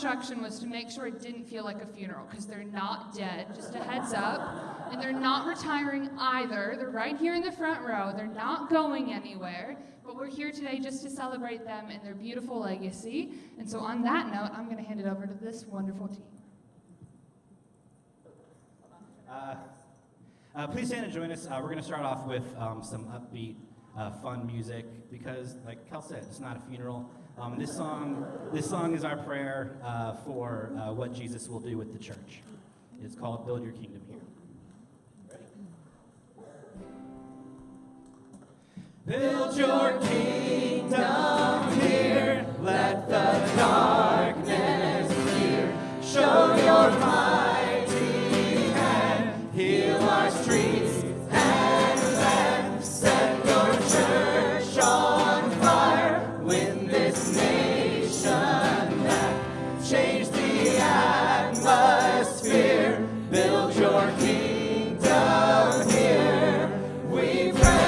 instruction was to make sure it didn't feel like a funeral, because they're not dead, just a heads up. And they're not retiring either. They're right here in the front row. They're not going anywhere. But we're here today just to celebrate them and their beautiful legacy. And so on that note, I'm going to hand it over to this wonderful team. Please stand and join us. We're going to start off with some upbeat, fun music because, like Kel said, it's not a funeral. This song is our prayer for what Jesus will do with the church. It's called "Build Your Kingdom Here." Ready? Build your kingdom here. Let the darkness fear. Show your mighty hand. Heal our streets and land. Set your church on fire. Win this nation back. Change the atmosphere. Build your kingdom here. We pray.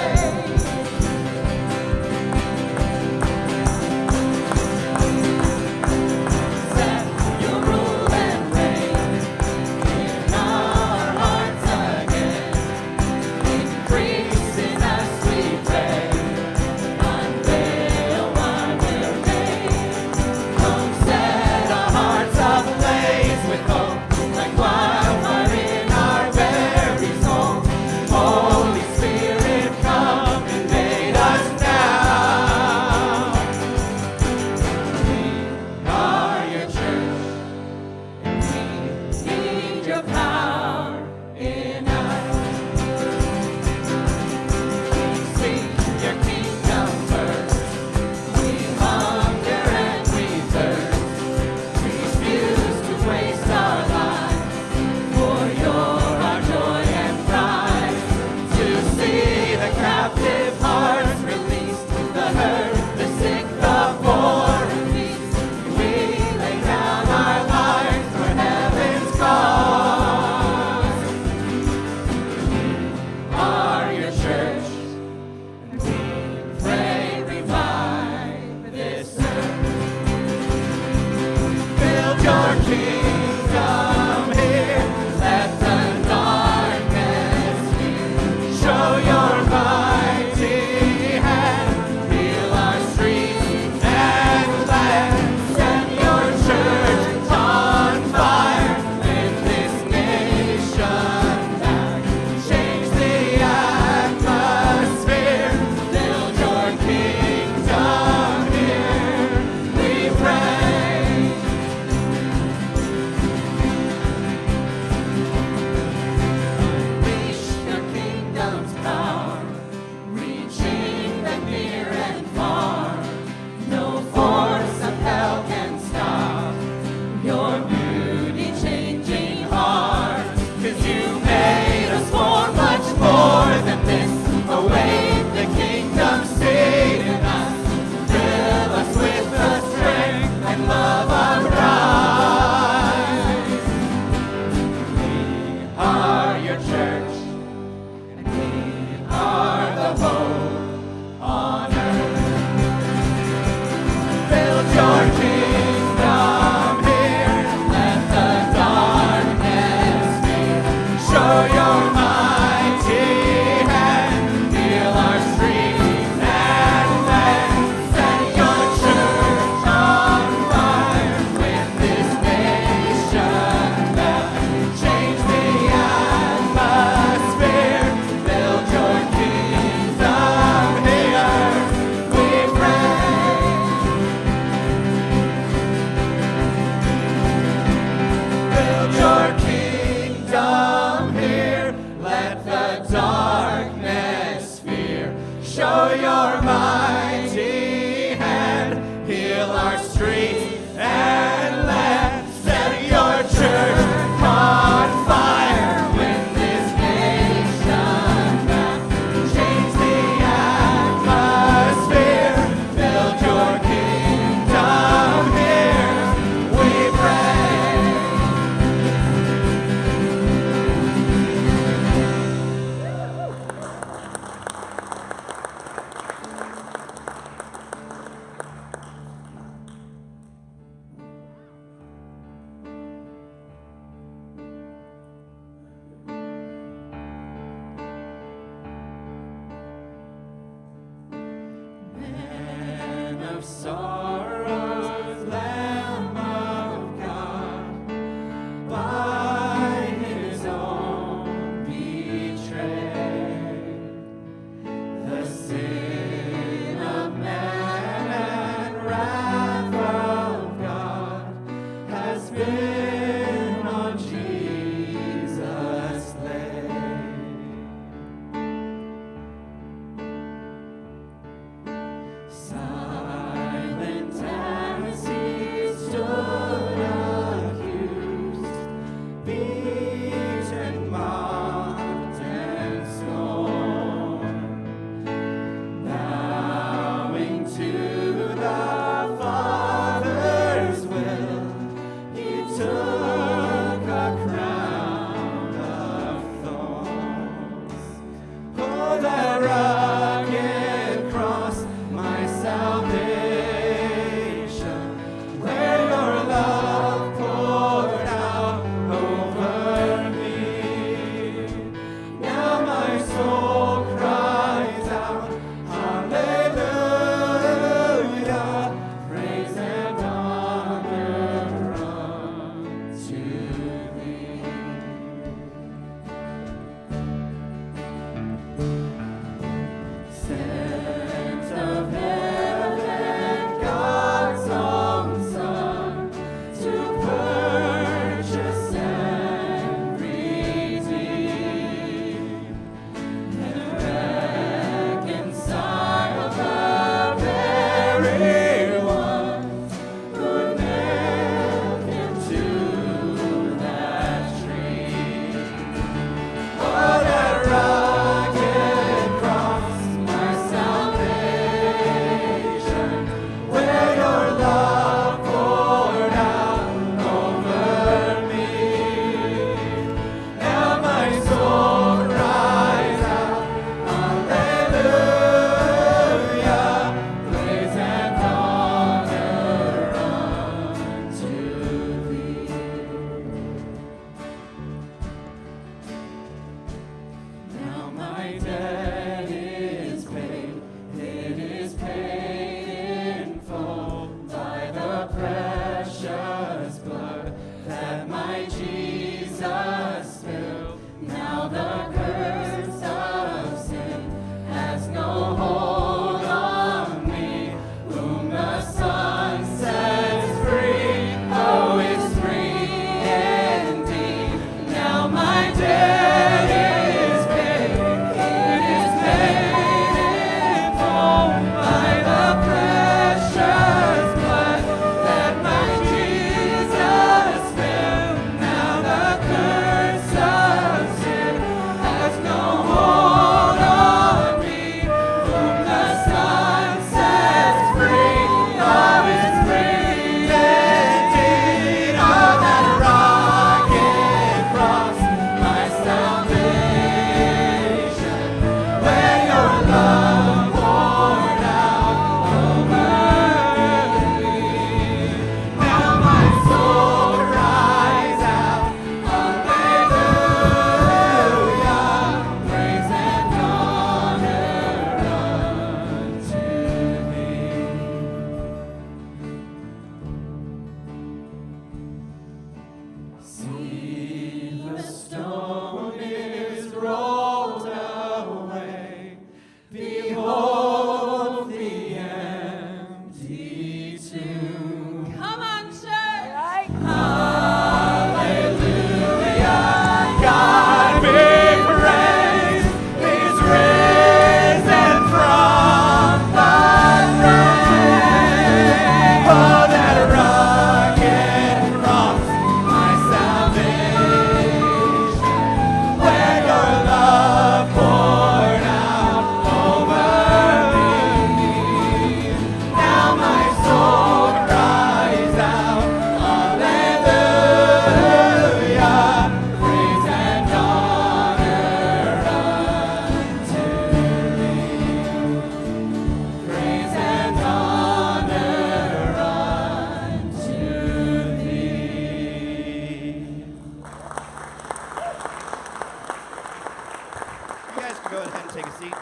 Go ahead and take a seat.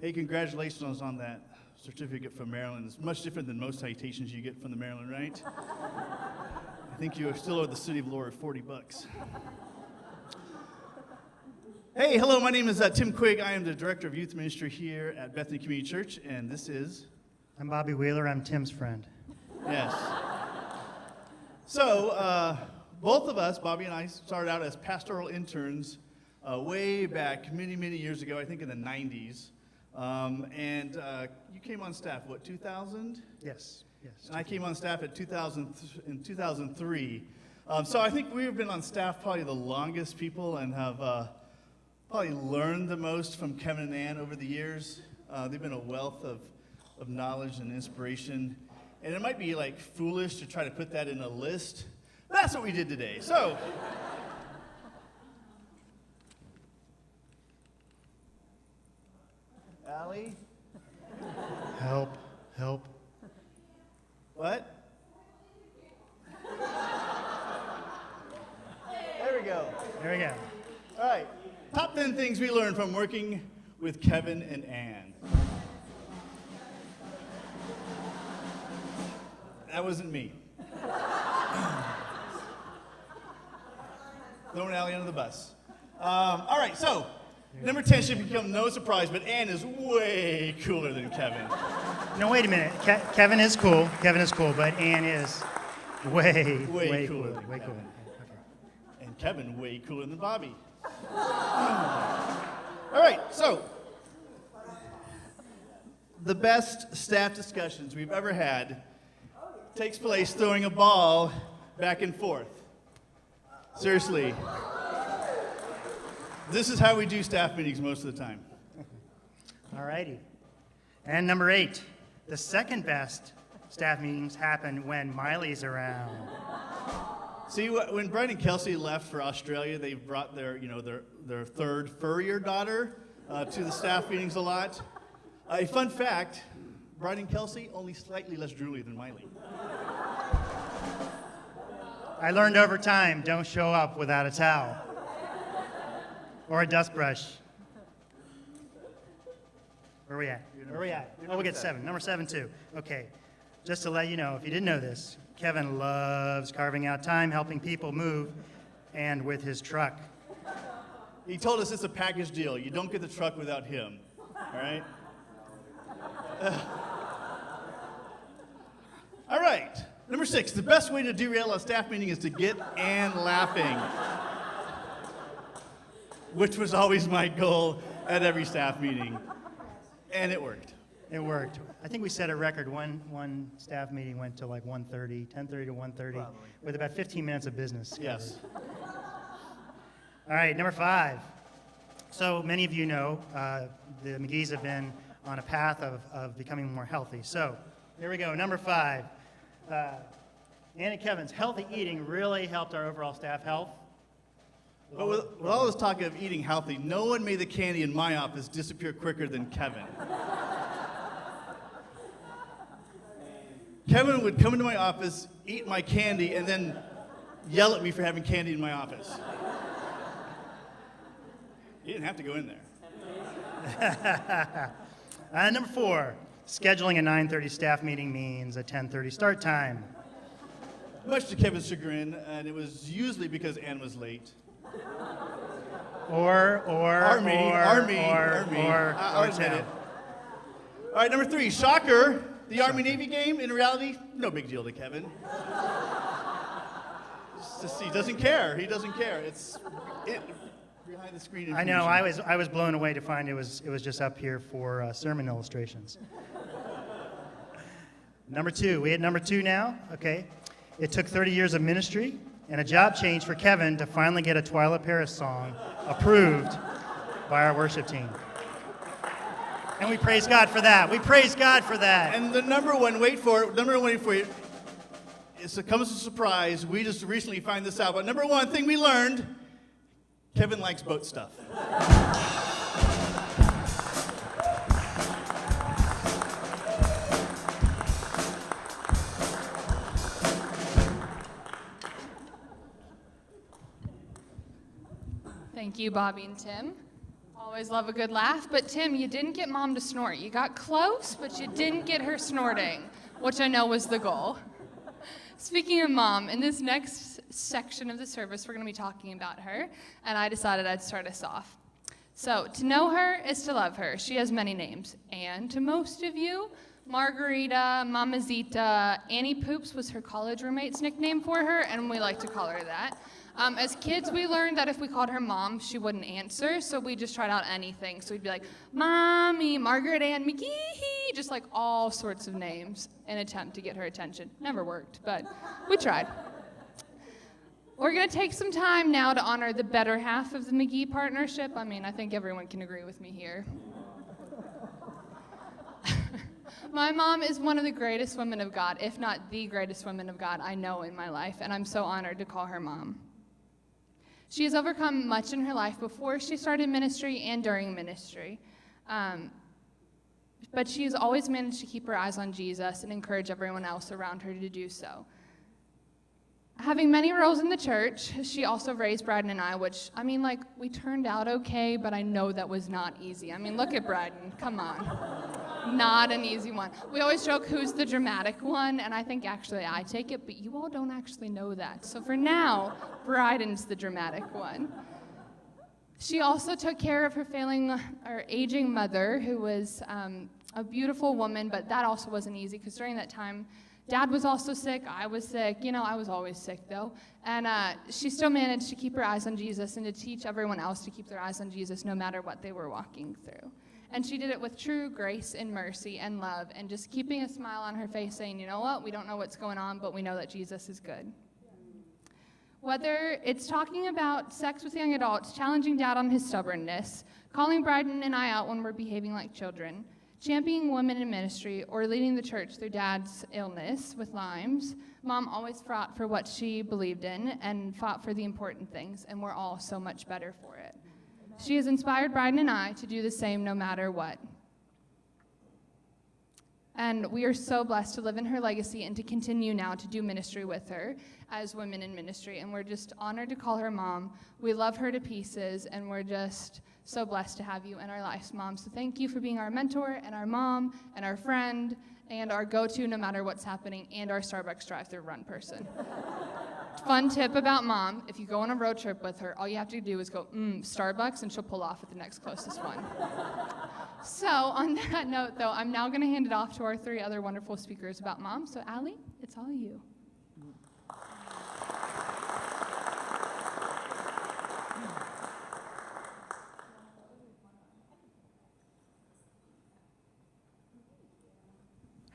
Hey, congratulations on that certificate from Maryland. It's much different than most citations you get from the Maryland, right? I think you still owe the city of Laura $40. Hey, hello, my name is Tim Quigg. I am the Director of Youth Ministry here at Bethany Community Church, and this is... I'm Bobby Wheeler. I'm Tim's friend. Yes. So, both of us, Bobby and I, started out as pastoral interns way back many, many years ago, I think in the 90s. And you came on staff, what, 2000? Yes. And I came on staff in 2003. So I think we've been on staff probably the longest people and have probably learned the most from Kevin and Ann over the years. They've been a wealth of knowledge and inspiration. And it might be like foolish to try to put that in a list, but that's what we did today. So, Allie? Help. What? There we go. There we go. All right. Top 10 things we learned from working with Kevin and Ann. That wasn't me. Throwing Allie under the bus. All right, so number 10 should become no surprise, but Ann is way cooler than Kevin. No, wait a minute. Kevin is cool, but Ann is way cooler. Way cooler. Okay. And Kevin way cooler than Bobby. All right, so the best staff discussions we've ever had takes place throwing a ball back and forth. Seriously. This is how we do staff meetings most of the time. All righty. And number 8, the second best staff meetings happen when Miley's around. See, when Brian and Kelsey left for Australia, they brought their third furrier daughter to the staff meetings a lot. A fun fact, Brian and Kelsey, only slightly less drooly than Miley. I learned over time, don't show up without a towel. Or a dust brush. Where are we at? Oh, we get 7. Number 7, too. Okay. Just to let you know, if you didn't know this, Kevin loves carving out time, helping people move, and with his truck. He told us it's a package deal. You don't get the truck without him. All right? All right. Number 6, the best way to derail a staff meeting is to get Ann laughing. Which was always my goal at every staff meeting. And it worked. It worked. I think we set a record. One staff meeting went to like 1:30, 10:30 to 1:30, Probably. with about 15 minutes of business. Yes. All right, number 5. So many of you know the McGhee's have been on a path of becoming more healthy. So here we go. Number 5. Ann and Kevin's healthy eating really helped our overall staff health. But with all this talk of eating healthy, no one made the candy in my office disappear quicker than Kevin. Kevin would come into my office, eat my candy, and then yell at me for having candy in my office. He didn't have to go in there. Number 4, scheduling a 9:30 staff meeting means a 10:30 start time. Much to Kevin's chagrin, and it was usually because Ann was late. Or I'll admit it. All right, number 3, shocker. The Army-Navy game, in reality, no big deal to Kevin. He doesn't care. He doesn't care. It's behind the screen. I know. I was blown away to find it was just up here for sermon illustrations. Number 2. We had number 2 now. Okay. It took 30 years of ministry and a job change for Kevin to finally get a Twyla Paris song approved by our worship team. And we praise God for that. And the number one, wait for it, it comes as a surprise. We just recently find this out. But number 1 thing we learned, Kevin likes boat stuff. you, Bobby and Tim. Always love a good laugh. But Tim, you didn't get Mom to snort. You got close, but you didn't get her snorting, which I know was the goal. Speaking of Mom, in this next section of the service, we're going to be talking about her, and I decided I'd start us off. So, to know her is to love her. She has many names. And to most of you, Margarita, Mamazita, Annie Poops was her college roommate's nickname for her, and we like to call her that. As kids, we learned that if we called her Mom, she wouldn't answer, so we just tried out anything. So we'd be like, Mommy, Margaret Ann McGhee, just like all sorts of names in an attempt to get her attention. Never worked, but we tried. We're going to take some time now to honor the better half of the McGhee partnership. I mean, I think everyone can agree with me here. My mom is one of the greatest women of God, if not the greatest woman of God I know in my life, and I'm so honored to call her Mom. She has overcome much in her life before she started ministry and during ministry. But she has always managed to keep her eyes on Jesus and encourage everyone else around her to do so. Having many roles in the church, she also raised Bryden and I, which, I mean, like, we turned out okay, but I know that was not easy. I mean, look at Bryden. Come on. Not an easy one. We always joke who's the dramatic one, and I think actually I take it, but you all don't actually know that. So for now, Bryden's the dramatic one. She also took care of her aging mother, who was a beautiful woman, but that also wasn't easy, because during that time, Dad was also sick, I was sick, I was always sick though, and she still managed to keep her eyes on Jesus and to teach everyone else to keep their eyes on Jesus no matter what they were walking through. And she did it with true grace and mercy and love, and just keeping a smile on her face saying, you know what, we don't know what's going on, but we know that Jesus is good. Whether it's talking about sex with young adults, challenging Dad on his stubbornness, calling Bryden and I out when we're behaving like children, championing women in ministry, or leading the church through Dad's illness with Lyme's, Mom always fought for what she believed in and fought for the important things, and we're all so much better for it. She has inspired Bryden and I to do the same no matter what. And we are so blessed to live in her legacy and to continue now to do ministry with her as women in ministry. And we're just honored to call her Mom. We love her to pieces, and we're just so blessed to have you in our lives, Mom. So thank you for being our mentor and our mom and our friend and our go-to no matter what's happening, and our Starbucks drive-thru run person. Fun tip about Mom, if you go on a road trip with her, all you have to do is go, Starbucks, and she'll pull off at the next closest one. So on that note, though, I'm now going to hand it off to our three other wonderful speakers about Mom. So Allie, it's all you.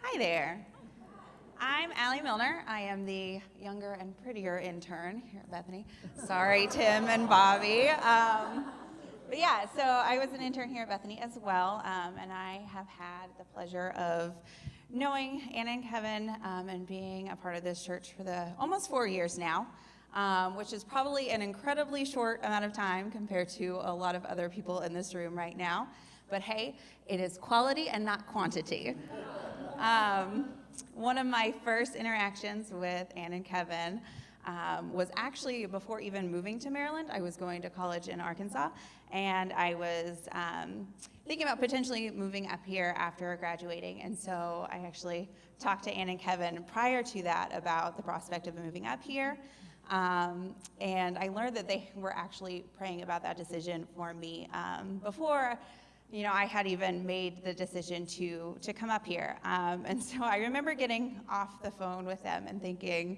Hi there. I'm Allie Milner. I am the younger and prettier intern here at Bethany. Sorry, Tim and Bobby. But yeah, so I was an intern here at Bethany as well, and I have had the pleasure of knowing Ann and Kevin and being a part of this church for the almost 4 years now, which is probably an incredibly short amount of time compared to a lot of other people in this room right now. But hey, it is quality and not quantity. One of my first interactions with Ann and Kevin was actually before even moving to Maryland. I was going to college in Arkansas, and I was thinking about potentially moving up here after graduating. And so I actually talked to Ann and Kevin prior to that about the prospect of moving up here. And I learned that they were actually praying about that decision for me before I had even made the decision to come up here. And so I remember getting off the phone with them and thinking,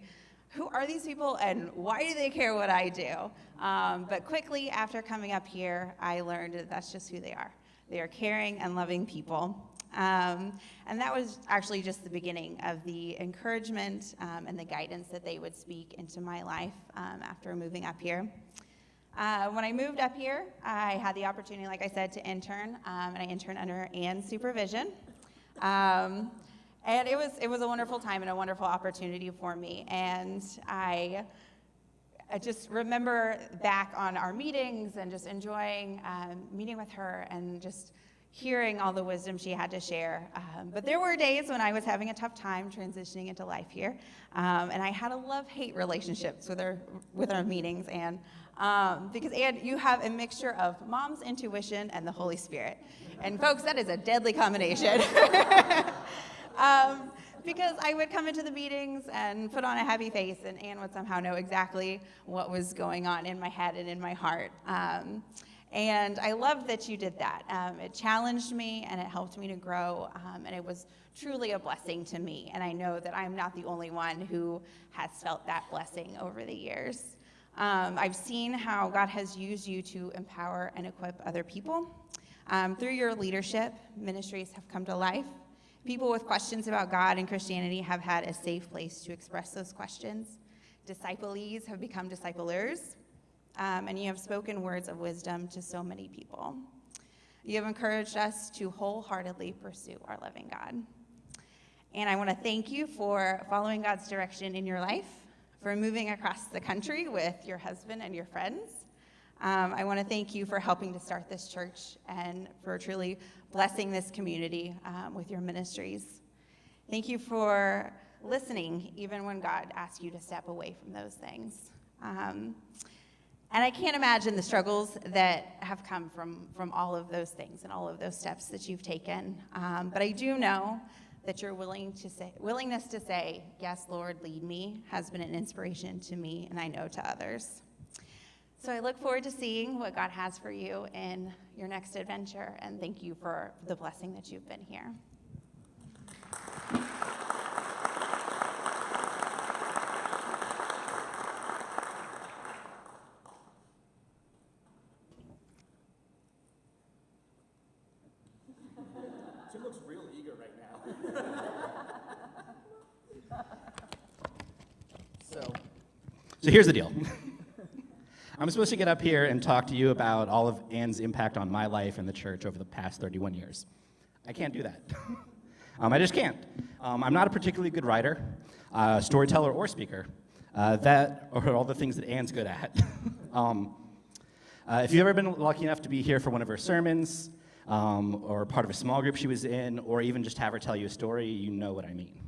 who are these people and why do they care what I do? But quickly after coming up here, I learned that that's just who they are. They are caring and loving people. And that was actually just the beginning of the encouragement and the guidance that they would speak into my life after moving up here. When I moved up here, I had the opportunity, like I said, to intern, and I interned under Ann's supervision. And it was a wonderful time and a wonderful opportunity for me. And I just remember back on our meetings and just enjoying meeting with her and just, hearing all the wisdom she had to share. But there were days when I was having a tough time transitioning into life here, and I had a love-hate relationships with our meetings, and because Ann, you have a mixture of mom's intuition and the Holy Spirit, and folks, that is a deadly combination. Because I would come into the meetings and put on a happy face, and Ann would somehow know exactly what was going on in my head and in my heart. And I loved that you did that. It challenged me, and it helped me to grow, and it was truly a blessing to me. And I know that I'm not the only one who has felt that blessing over the years. I've seen how God has used you to empower and equip other people. Through your leadership, ministries have come to life. People with questions about God and Christianity have had a safe place to express those questions. Disciplees have become disciplers, and you have spoken words of wisdom to so many people. You have encouraged us to wholeheartedly pursue our living God. And I want to thank you for following God's direction in your life, for moving across the country with your husband and your friends. I want to thank you for helping to start this church and for truly blessing this community with your ministries. Thank you for listening, even when God asks you to step away from those things. And I can't imagine the struggles that have come from all of those things and all of those steps that you've taken. But I do know that your willingness to say, yes, Lord, lead me, has been an inspiration to me, and I know to others. So I look forward to seeing what God has for you in your next adventure, and thank you for the blessing that you've been here. She looks real eager right now. So here's the deal. I'm supposed to get up here and talk to you about all of Ann's impact on my life and the church over the past 31 years. I can't do that. I just can't. I'm not a particularly good writer, storyteller, or speaker. That are all the things that Ann's good at. If you've ever been lucky enough to be here for one of her sermons, or part of a small group she was in, or even just have her tell you a story, you know what I mean.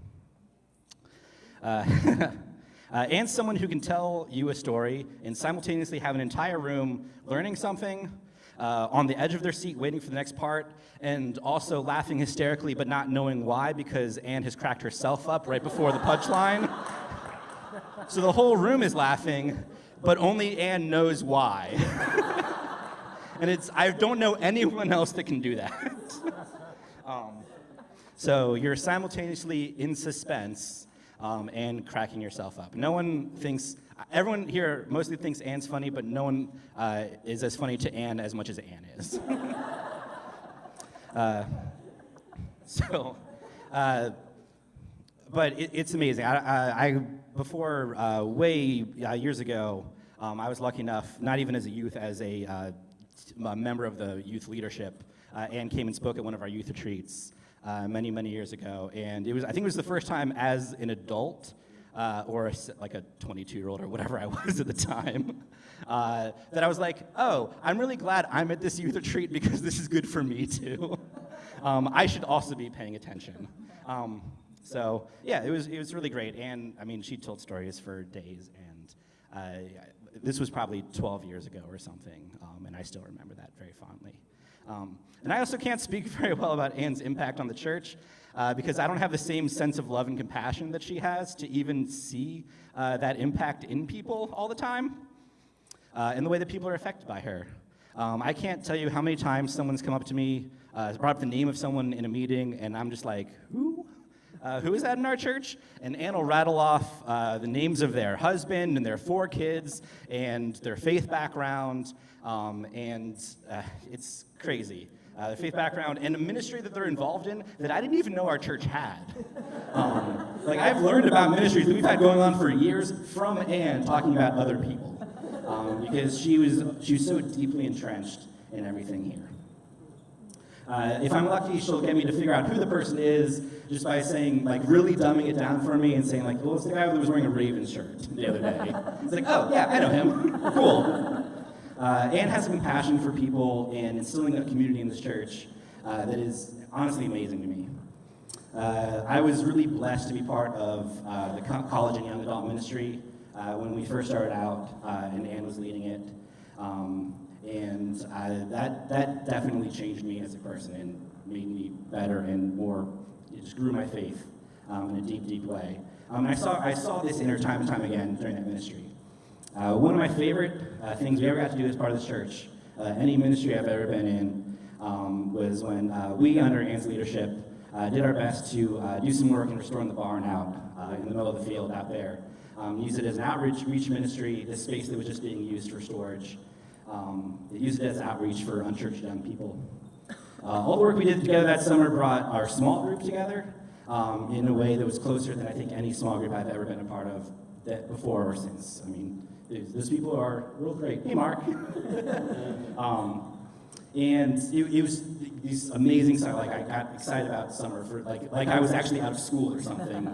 Ann's someone who can tell you a story and simultaneously have an entire room learning something, on the edge of their seat waiting for the next part, and also laughing hysterically but not knowing why because Ann has cracked herself up right before the punchline. So the whole room is laughing, but only Ann knows why. And I don't know anyone else that can do that. So you're simultaneously in suspense and cracking yourself up. Everyone here mostly thinks Ann's funny, but no one is as funny to Ann as much as Ann is. But it's amazing. Years ago, I was lucky enough, not even as a youth, as a member of the youth leadership, Ann came and spoke at one of our youth retreats many, many years ago. And I think it was the first time as an adult, or like a 22-year-old or whatever I was at the time, that I was like, oh, I'm really glad I'm at this youth retreat because this is good for me too. I should also be paying attention. So yeah, it was really great. And I mean, she told stories for days, and this was probably 12 years ago or something, and I still remember that very fondly. And I also can't speak very well about Ann's impact on the church because I don't have the same sense of love and compassion that she has to even see that impact in people all the time and the way that people are affected by her. I can't tell you how many times someone's come up to me, brought up the name of someone in a meeting, and I'm just like, who? Who is that in our church? And Ann will rattle off the names of their husband and their 4 kids and their faith background, and it's crazy. Their faith background and a ministry that they're involved in that I didn't even know our church had. I've learned about ministries that we've had going on for years from Ann talking about other people, because she was so deeply entrenched in everything here. If I'm lucky, she'll get me to figure out who the person is just by saying, really dumbing it down for me and saying, well, it's the guy who was wearing a Ravens shirt the other day. It's like, oh, yeah, I know him. Cool. Ann has a compassion for people and instilling a community in this church that is honestly amazing to me. I was really blessed to be part of the college and young adult ministry when we first started out, and Ann was leading it. That definitely changed me as a person and made me better and more, it just grew my faith in a deep, deep way. I saw this in her time and time again during that ministry. One of my favorite things we ever got to do as part of the church, any ministry I've ever been in, was when we, under Ann's leadership, did our best to do some work in restoring the barn out in the middle of the field out there. Use it as an outreach ministry, this space that was just being used for storage. They used it as outreach for unchurched young people. All the work we did together that summer brought our small group together in a way that was closer than I think any small group I've ever been a part of that before or since. I mean, those people are real great. Hey, Mark. And it was these amazing stuff. Like, I got excited about summer for like I was actually out of school or something.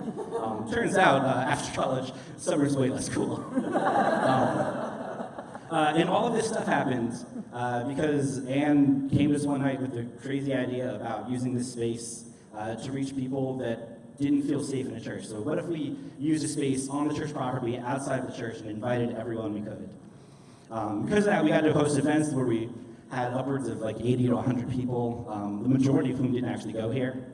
Turns out after college, summer's way less cool. And all of this stuff happened because Ann came to us one night with the crazy idea about using this space to reach people that didn't feel safe in a church. So what if we used a space on the church property, outside of the church, and invited everyone we could? Because of that, we got to host events where we had upwards of like 80 to 100 people, the majority of whom didn't actually go here.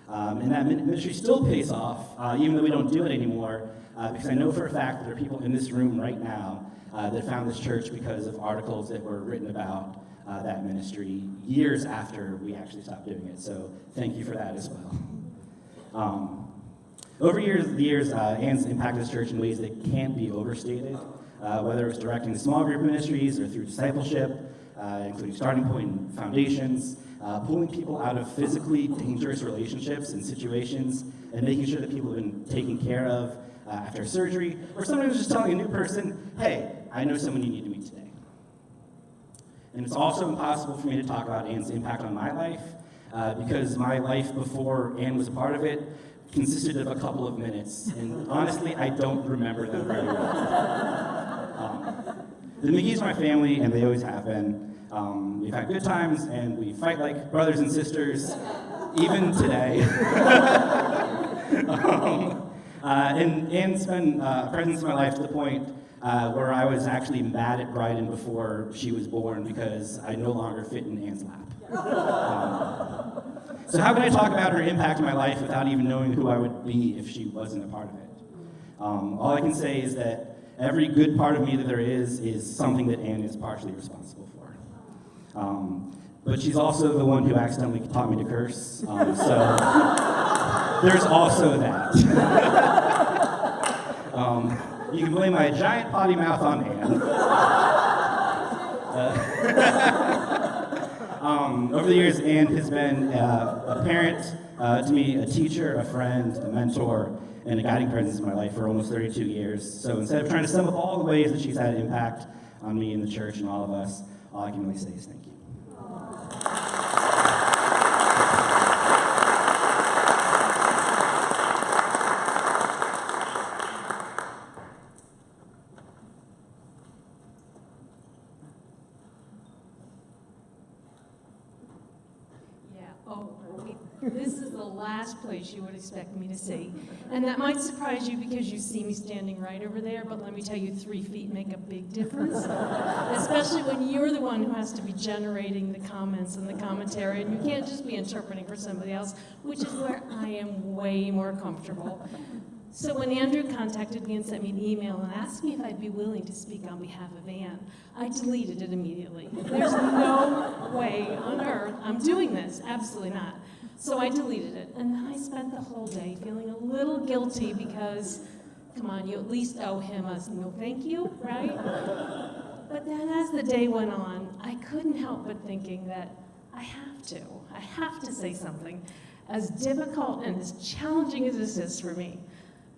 And that ministry still pays off, even though we don't do it anymore, because I know for a fact that there are people in this room right now that found this church because of articles that were written about that ministry years after we actually stopped doing it. So thank you for that as well. Over the years, Ann's impacted this church in ways that can't be overstated, whether it was directing the small group ministries or through discipleship, including Starting Point and Foundations, pulling people out of physically dangerous relationships and situations, and making sure that people have been taken care of after surgery, or somebody was just telling a new person, hey, I know someone you need to meet today. And it's also impossible for me to talk about Ann's impact on my life, because my life before Ann was a part of it consisted of a couple of minutes, and honestly, I don't remember them very well. The McGhee's are my family, and they always have been. We've had good times, and we fight like brothers and sisters, even today. And Ann's been a presence in my life to the point where I was actually mad at Bryden before she was born because I no longer fit in Ann's lap. So how can I talk about her impact in my life without even knowing who I would be if she wasn't a part of it? All I can say is that every good part of me that there is something that Ann is partially responsible for. But she's also the one who accidentally taught me to curse, so there's also that. You can blame my giant potty mouth on Ann. Over the years, Ann has been a parent to me, a teacher, a friend, a mentor, and a guiding presence in my life for almost 32 years. So instead of trying to sum up all the ways that she's had an impact on me and the church and all of us, all I can really say is thank you. This is the last place you would expect me to see. And that might surprise you because you see me standing right over there, but let me tell you, 3 feet make a big difference. Especially when you're the one who has to be generating the comments and the commentary, and you can't just be interpreting for somebody else, which is where I am way more comfortable. So when Andrew contacted me and sent me an email and asked me if I'd be willing to speak on behalf of Ann, I deleted it immediately. There's no way on earth I'm doing this, absolutely not. So I deleted it, and then I spent the whole day feeling a little guilty because, come on, you at least owe him a no thank you, right? But then as the day went on, I couldn't help but thinking that I have to say something. As difficult and as challenging as this is for me,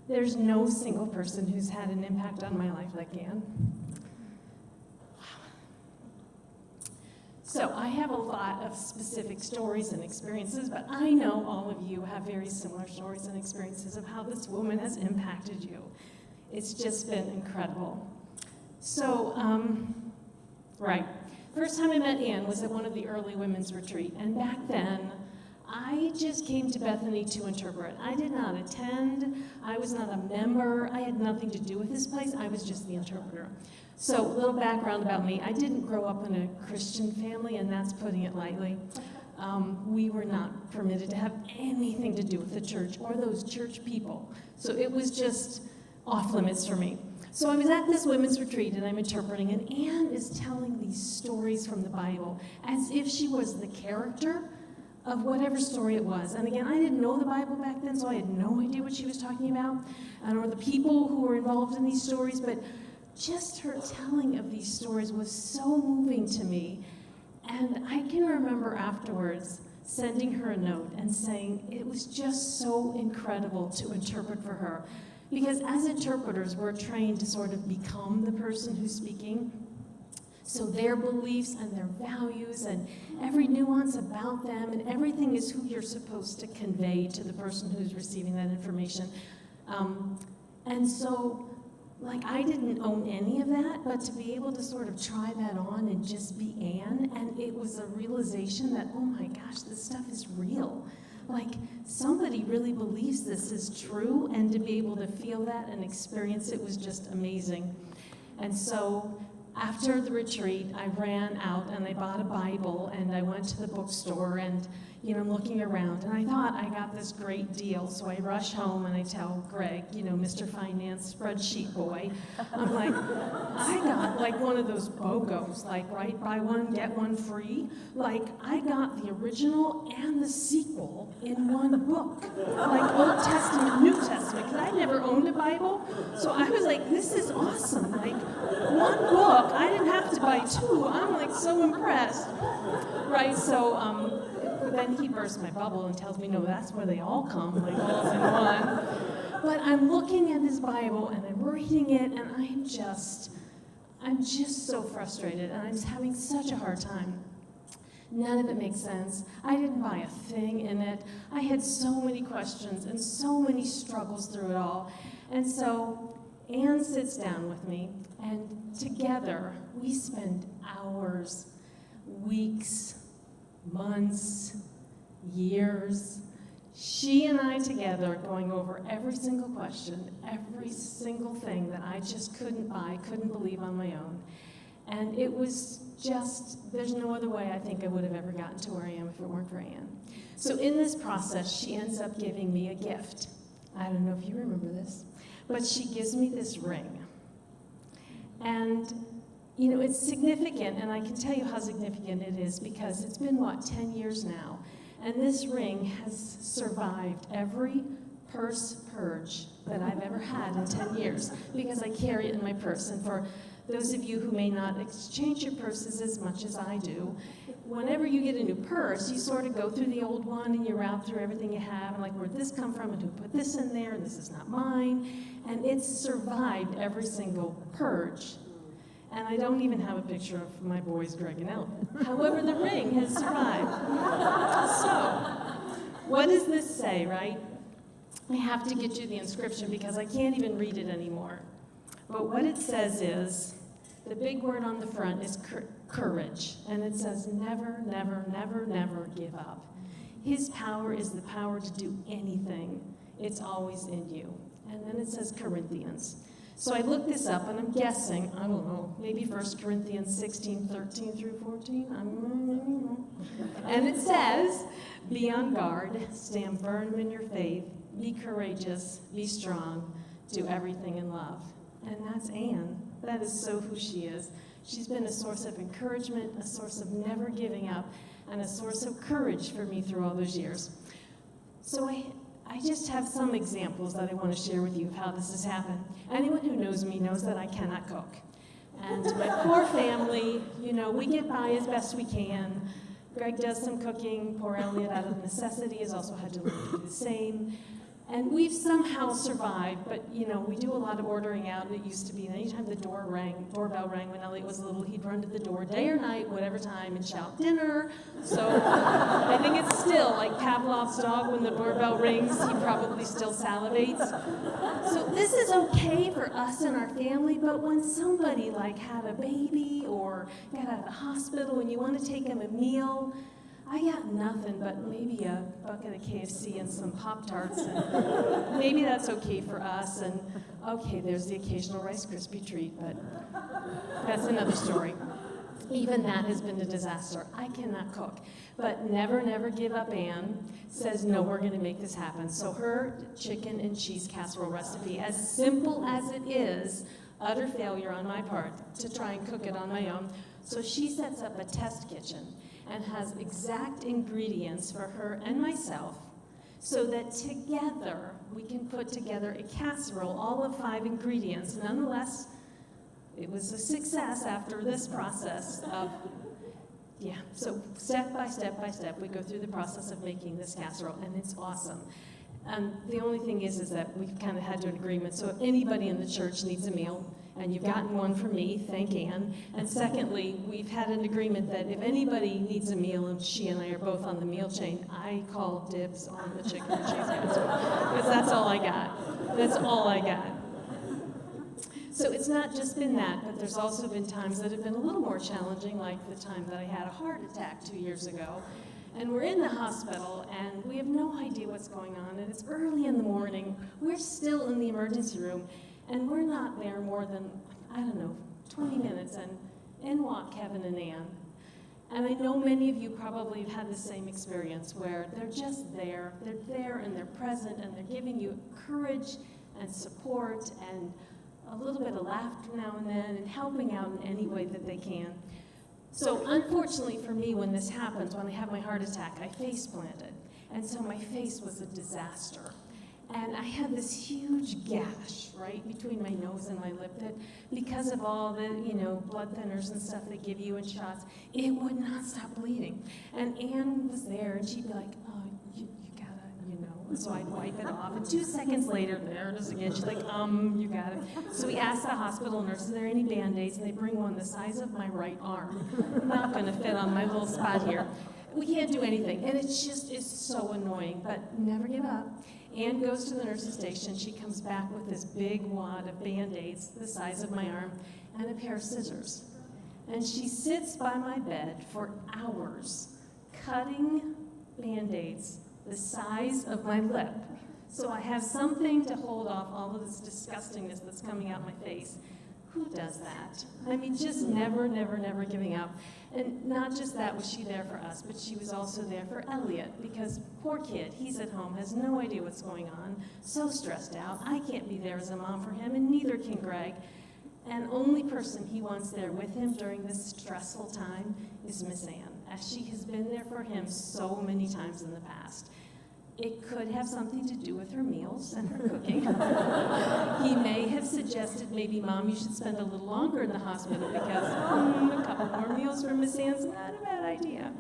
there's no single person who's had an impact on my life like Ann. So I have a lot of specific stories and experiences, but I know all of you have very similar stories and experiences of how this woman has impacted you. It's just been incredible. So, First time I met Ann was at one of the early women's retreat, and back then, I just came to Bethany to interpret. I did not attend, I was not a member, I had nothing to do with this place, I was just the interpreter. So, a little background about me. I didn't grow up in a Christian family, and that's putting it lightly. We were not permitted to have anything to do with the church or those church people. So it was just off limits for me. So I was at this women's retreat, and I'm interpreting, and Ann is telling these stories from the Bible as if she was the character of whatever story it was. And again, I didn't know the Bible back then, so I had no idea what she was talking about, or the people who were involved in these stories, but just her telling of these stories was so moving to me. And I can remember afterwards sending her a note and saying it was just so incredible to interpret for her. Because as interpreters, we're trained to sort of become the person who's speaking. So their beliefs and their values and every nuance about them and everything is who you're supposed to convey to the person who's receiving that information. And so, I didn't own any of that, but to be able to sort of try that on and just be Ann, and it was a realization that, oh my gosh, this stuff is real. Somebody really believes this is true, and to be able to feel that and experience it was just amazing. And so, after the retreat, I ran out and I bought a Bible and I went to the bookstore and, I'm looking around and I thought I got this great deal. So I rush home and I tell Greg, Mr. Finance spreadsheet boy, I'm like, I got one of those BOGOs, right, buy one, get one free. I got the original and the sequel in one book, Old Testament, New Testament, because I never owned a Bible. So I was like, this is awesome. One book, I didn't have to buy two. I'm so impressed, right? So then he bursts my bubble and tells me, no, that's where they all come, all in one. But I'm looking at this Bible and I'm reading it, and I'm just so frustrated, and I'm having such a hard time. None of it makes sense. I didn't buy a thing in it. I had so many questions and so many struggles through it all. And so Ann sits down with me, and together we spend hours, weeks, months, years, she and I together going over every single question, every single thing that I just couldn't buy, couldn't believe on my own. And it was just, there's no other way I think I would have ever gotten to where I am if it weren't for Ann. So in this process, she ends up giving me a gift. I don't know if you remember this, but she gives me this ring. And it's significant, and I can tell you how significant it is because it's been, 10 years now, and this ring has survived every purse purge that I've ever had in 10 years because I carry it in my purse. And for those of you who may not exchange your purses as much as I do, whenever you get a new purse, you sort of go through the old one and you route through everything you have, and where'd this come from, and who put this in there, and this is not mine, and it's survived every single purge. And I don't even have a picture of my boys, Greg and Ellen. However, the ring has survived. So, what does this say, right? I have to get you the inscription because I can't even read it anymore. But what it says is, the big word on the front is courage. And it says, never, never, never, never give up. His power is the power to do anything. It's always in you. And then it says Corinthians. So I looked this up, and I'm guessing, I don't know, maybe 1 Corinthians 16, 13 through 14. And it says, be on guard, stand firm in your faith, be courageous, be strong, do everything in love. And that's Ann. That is so who she is. She's been a source of encouragement, a source of never giving up, and a source of courage for me through all those years. So I just have some examples that I want to share with you of how this has happened. Anyone who knows me knows that I cannot cook. And my poor family, we get by as best we can. Greg does some cooking. Poor Elliot, out of necessity, has also had to learn to do the same. And we've somehow survived, but we do a lot of ordering out, and it used to be that anytime the doorbell rang when Elliot was little, he'd run to the door day or night, whatever time, and shout, "Dinner!" So I think it's still like Pavlov's dog, when the doorbell rings, he probably still salivates. So this is okay for us and our family, but when somebody like had a baby or got out of the hospital and you want to take them a meal, I got nothing but maybe a bucket of KFC and some Pop-Tarts, and maybe that's okay for us, and okay, there's the occasional Rice Krispie treat, but that's another story. Even that has been a disaster. I cannot cook. But never, never give up Ann says, no, we're going to make this happen. So her chicken and cheese casserole recipe, as simple as it is, utter failure on my part to try and cook it on my own. So she sets up a test kitchen and has exact ingredients for her and myself so that together we can put together a casserole, all of 5 ingredients. Nonetheless, it was a success after this process of, so step by step by step, we go through the process of making this casserole, and it's awesome. And the only thing is that we've kind of had to an agreement, so if anybody in the church needs a meal, and you've gotten one from me, thank Ann. And secondly, we've had an agreement that if anybody needs a meal, and she and I are both on the meal chain, I call dibs on the chicken and cheese casserole, because that's all I got. That's all I got. So it's not just been that, but there's also been times that have been a little more challenging, like the time that I had a heart attack 2 years ago. And we're in the hospital, and we have no idea what's going on, and it's early in the morning. We're still in the emergency room, and we're not there more than, 20 minutes, and in walk Kevin and Ann. And I know many of you probably have had the same experience where they're just there. They're there, and they're present, and they're giving you courage and support and a little bit of laughter now and then, and helping out in any way that they can. So unfortunately for me, when this happens, when I have my heart attack, I face planted. And so my face was a disaster. And I had this huge gash right between my nose and my lip that, because of all the, blood thinners and stuff they give you and shots, it would not stop bleeding. And Ann was there, and she'd be like, "Oh, you gotta, So I'd wipe it off. And 2 seconds later, there it is again. She's like, you got it. So we asked the hospital nurse, are there any Band-Aids? And they bring one the size of my right arm. Not gonna fit on my little spot here. We can't do anything. And it's so annoying, but never give up. Ann goes to the nurse's station. She comes back with this big wad of Band-Aids the size of my arm and a pair of scissors. And she sits by my bed for hours cutting Band-Aids the size of my lip. So I have something to hold off all of this disgustingness that's coming out my face. Who does that? I mean, just never, never, never giving up. And not just that was she there for us, but she was also there for Elliot, because poor kid, he's at home, has no idea what's going on, so stressed out. I can't be there as a mom for him, and neither can Greg. And only person he wants there with him during this stressful time is Miss Ann, as she has been there for him so many times in the past. It could have something to do with her meals and her cooking. He may have suggested, maybe, Mom, you should spend a little longer in the hospital because a couple more meals for Miss Ann's not a bad idea.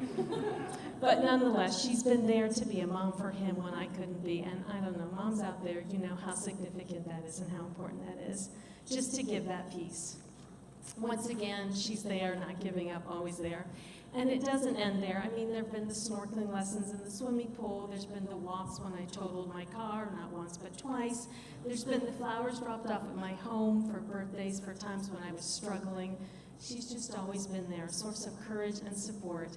But nonetheless, she's been there to be a mom for him when I couldn't be. And I don't know, moms out there, you know how significant that is and how important that is, just to give that piece. Once again, she's there, not giving up, always there. And it doesn't end there. I mean, there have been the snorkeling lessons in the swimming pool. There's been the walks when I totaled my car, not once but twice. There's been the flowers dropped off at my home for birthdays, for times when I was struggling. She's just always been there, a source of courage and support.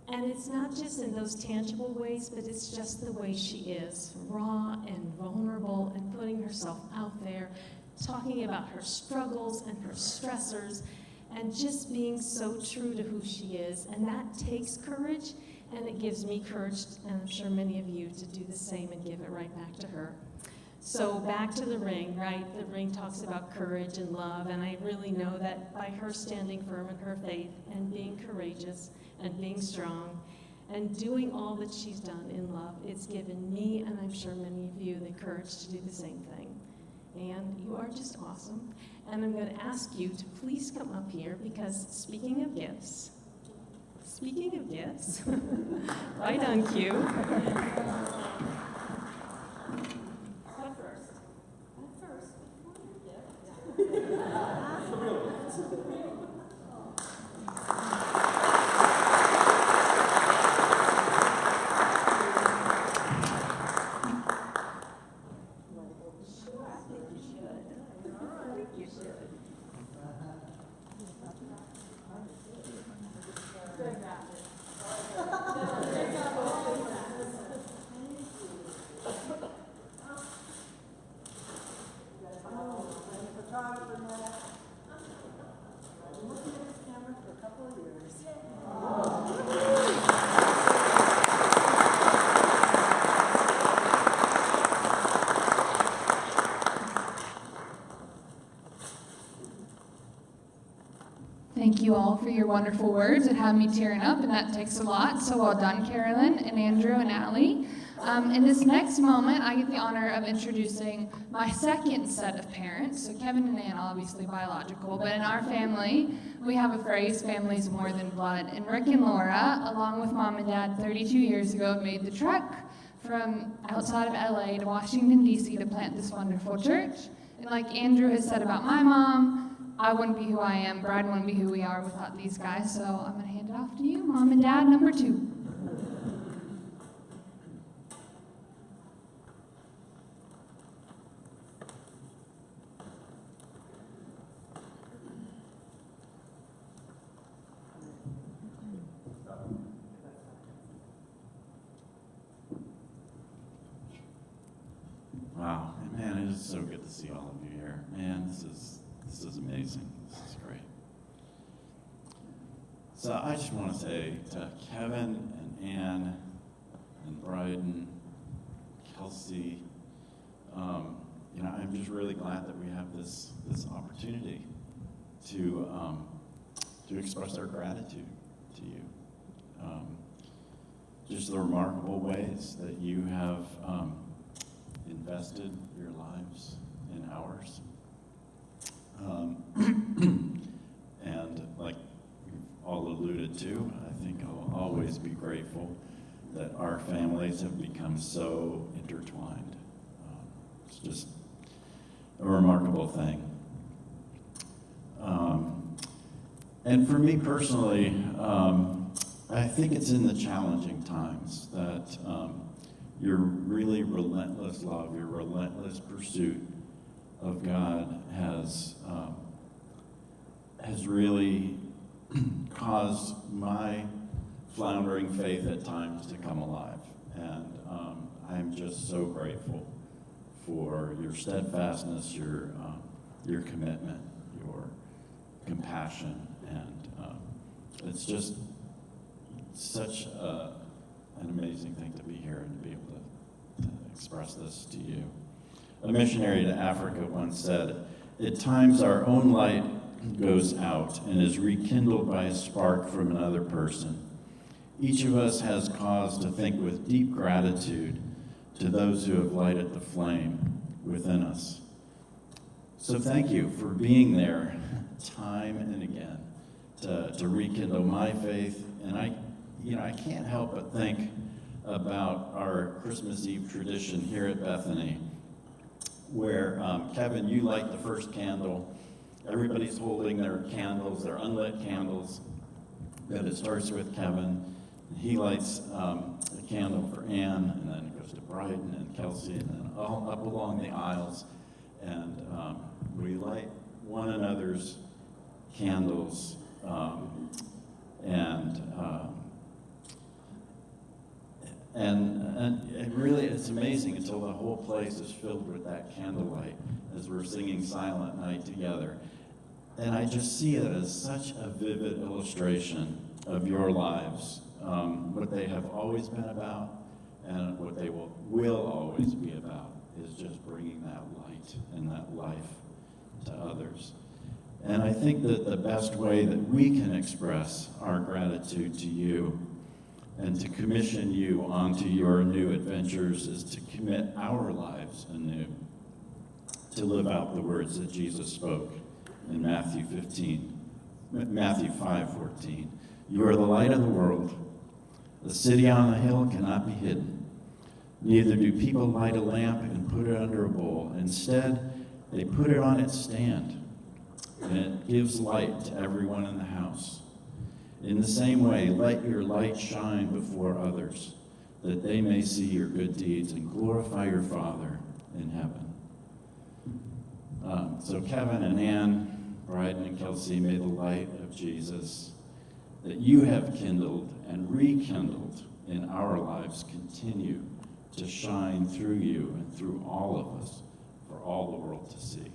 And it's not just in those tangible ways, but it's just the way she is, raw and vulnerable and putting herself out there, talking about her struggles and her stressors, and just being so true to who she is. And that takes courage, and it gives me courage, and I'm sure many of you, to do the same and give it right back to her. So back to the ring, right? The ring talks about courage and love, and I really know that by her standing firm in her faith and being courageous and being strong and doing all that she's done in love, it's given me, and I'm sure many of you, the courage to do the same thing. And you are just awesome. And I'm going to ask you to please come up here, because speaking of gifts, right on cue. thank you all for your wonderful words. It had me tearing up, and that takes a lot. So well done, Carolyn and Andrew and Allie. In this next moment, I get the honor of introducing my second set of parents. So Kevin and Ann, obviously biological, but in our family, we have a phrase, family's more than blood. And Rick and Laura, along with mom and dad 32 years ago, made the trek from outside of LA to Washington, D.C. to plant this wonderful church. And like Andrew has said about my mom, I wouldn't be who I am, Brad wouldn't be who we are without these guys. So I'm going to hand it off to you, mom and dad, number 2. Wow, man, it is so good to see all of you here. Man, this is amazing. This is great. So I just want to say to Kevin and Ann and Bryden, Kelsey, I'm just really glad that we have this opportunity to express our gratitude to you. Just the remarkable ways that you have invested your lives in ours. And like you've all alluded to, I think I'll always be grateful that our families have become so intertwined. It's just a remarkable thing. And for me personally, I think it's in the challenging times that your really relentless love, your relentless pursuit of God has really caused my floundering faith at times to come alive. And I'm just so grateful for your steadfastness, your commitment, your compassion, and it's just such an amazing thing to be here and to be able to express this to you. A missionary to Africa once said, "At times our own light goes out and is rekindled by a spark from another person. Each of us has cause to think with deep gratitude to those who have lighted the flame within us." So thank you for being there time and again to rekindle my faith. And I can't help but think about our Christmas Eve tradition here at Bethany, where, Kevin, you light the first candle. Everybody's holding their candles, their unlit candles, but it starts with Kevin. He lights a candle for Ann, and then it goes to Bryden and Kelsey, and then all up along the aisles. And we light one another's candles, and really it's amazing until the whole place is filled with that candlelight as we're singing Silent Night together. And I just see it as such a vivid illustration of your lives, what they have always been about and what they will always be about is just bringing that light and that life to others. And I think that the best way that we can express our gratitude to you and to commission you onto your new adventures is to commit our lives anew to live out the words that Jesus spoke in Matthew 5:14. You are the light of the world. The city on the hill cannot be hidden. Neither do people light a lamp and put it under a bowl. Instead, they put it on its stand, and it gives light to everyone in the house. In the same way, let your light shine before others, that they may see your good deeds and glorify your Father in heaven. So Kevin and Ann, Bryden and Kelsey, may the light of Jesus that you have kindled and rekindled in our lives continue to shine through you and through all of us for all the world to see.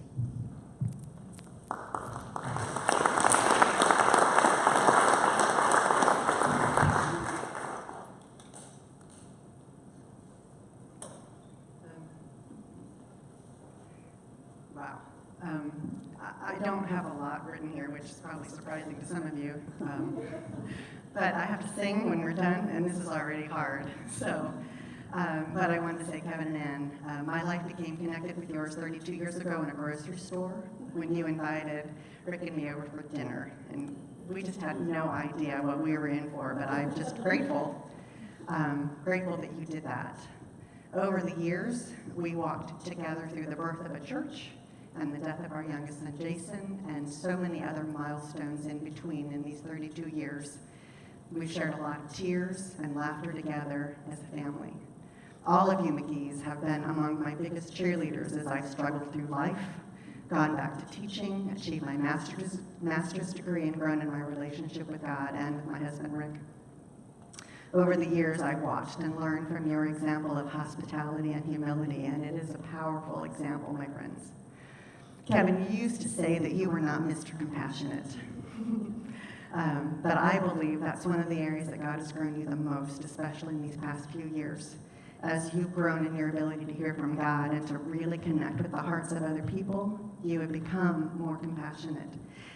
Wow. I don't have a lot written here, which is probably surprising to some of you. But I have to sing when we're done, and this is already hard. So, but I wanted to say, Kevin and Ann, my life became connected with yours 32 years ago in a grocery store when you invited Rick and me over for dinner. And we just had no idea what we were in for, but I'm just grateful, grateful that you did that. Over the years, we walked together through the birth of a church and the death of our youngest son, Jason, and so many other milestones in between in these 32 years. We've shared a lot of tears and laughter together as a family. All of you McGhee's have been among my biggest cheerleaders as I've struggled through life, gone back to teaching, achieved my master's degree, and grown in my relationship with God and with my husband, Rick. Over the years, I've watched and learned from your example of hospitality and humility, and it is a powerful example, my friends. Kevin, you used to say that you were not Mr. Compassionate. But I believe that's one of the areas that God has grown you the most, especially in these past few years. As you've grown in your ability to hear from God and to really connect with the hearts of other people, you have become more compassionate.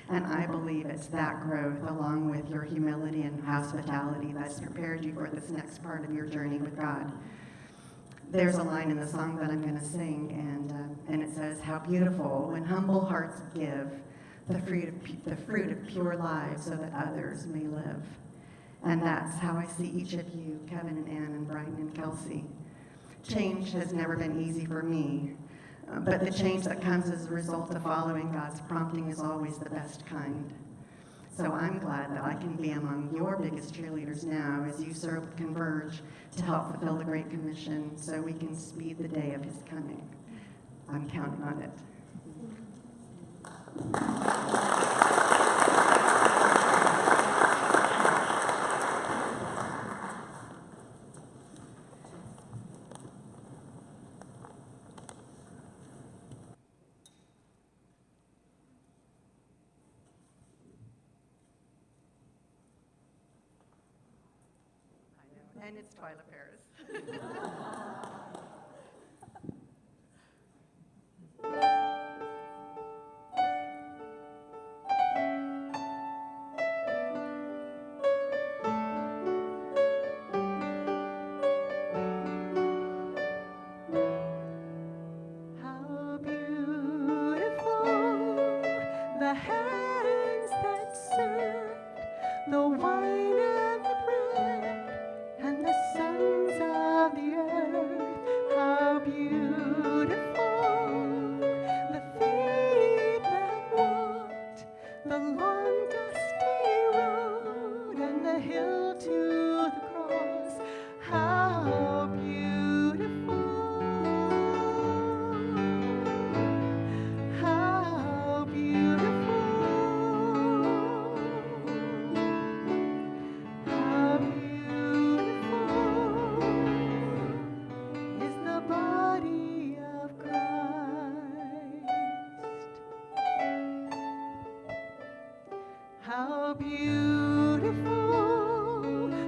And I believe it's that growth, along with your humility and hospitality, that's prepared you for this next part of your journey with God. There's a line in the song that I'm going to sing, and it says, "How beautiful when humble hearts give the fruit of pure lives so that others may live." And that's how I see each of you, Kevin and Ann and Brighton and Kelsey. Change has never been easy for me, but the change that comes as a result of following God's prompting is always the best kind. So I'm glad that I can be among your biggest cheerleaders now as you serve with Converge to help fulfill the Great Commission so we can speed the day of his coming. I'm counting on it. And it's Twyla Paris. How beautiful the hands that served the wine and the bread and the sons of the earth. How beautiful the feet that walked the long dusty road and the hill to the cross. How beautiful, how beautiful, how beautiful is the body of Christ. How beautiful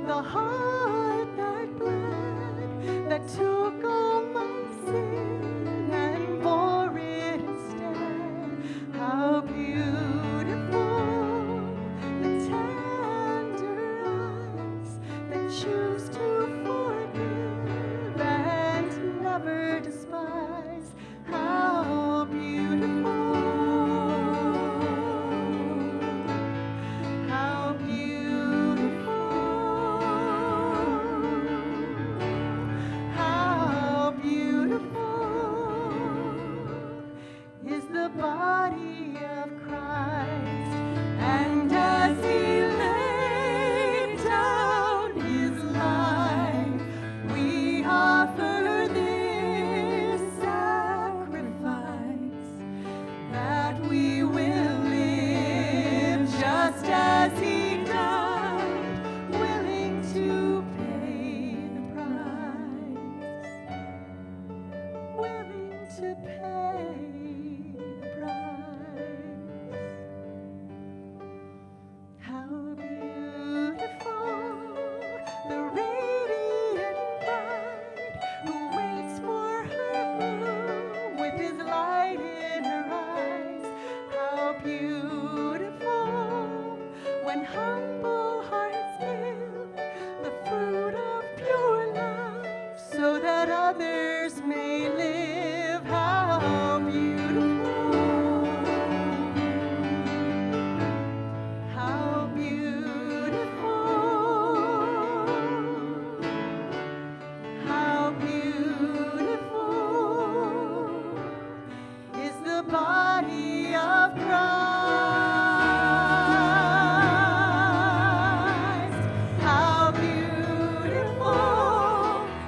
the heart that bled, that took all my sin and bore it instead. How beautiful the tender eyes that choose to forgive and never despise. How beautiful, how beautiful, how beautiful is the body of Christ. And as he laid down his life, we offer this sacrifice, that we will live just as he died, willing to pay the price, willing to pay the price. How beautiful the radiant bride who waits for her groom with his light in her eyes. others may live. How beautiful, how beautiful, how beautiful is the body of Christ. How beautiful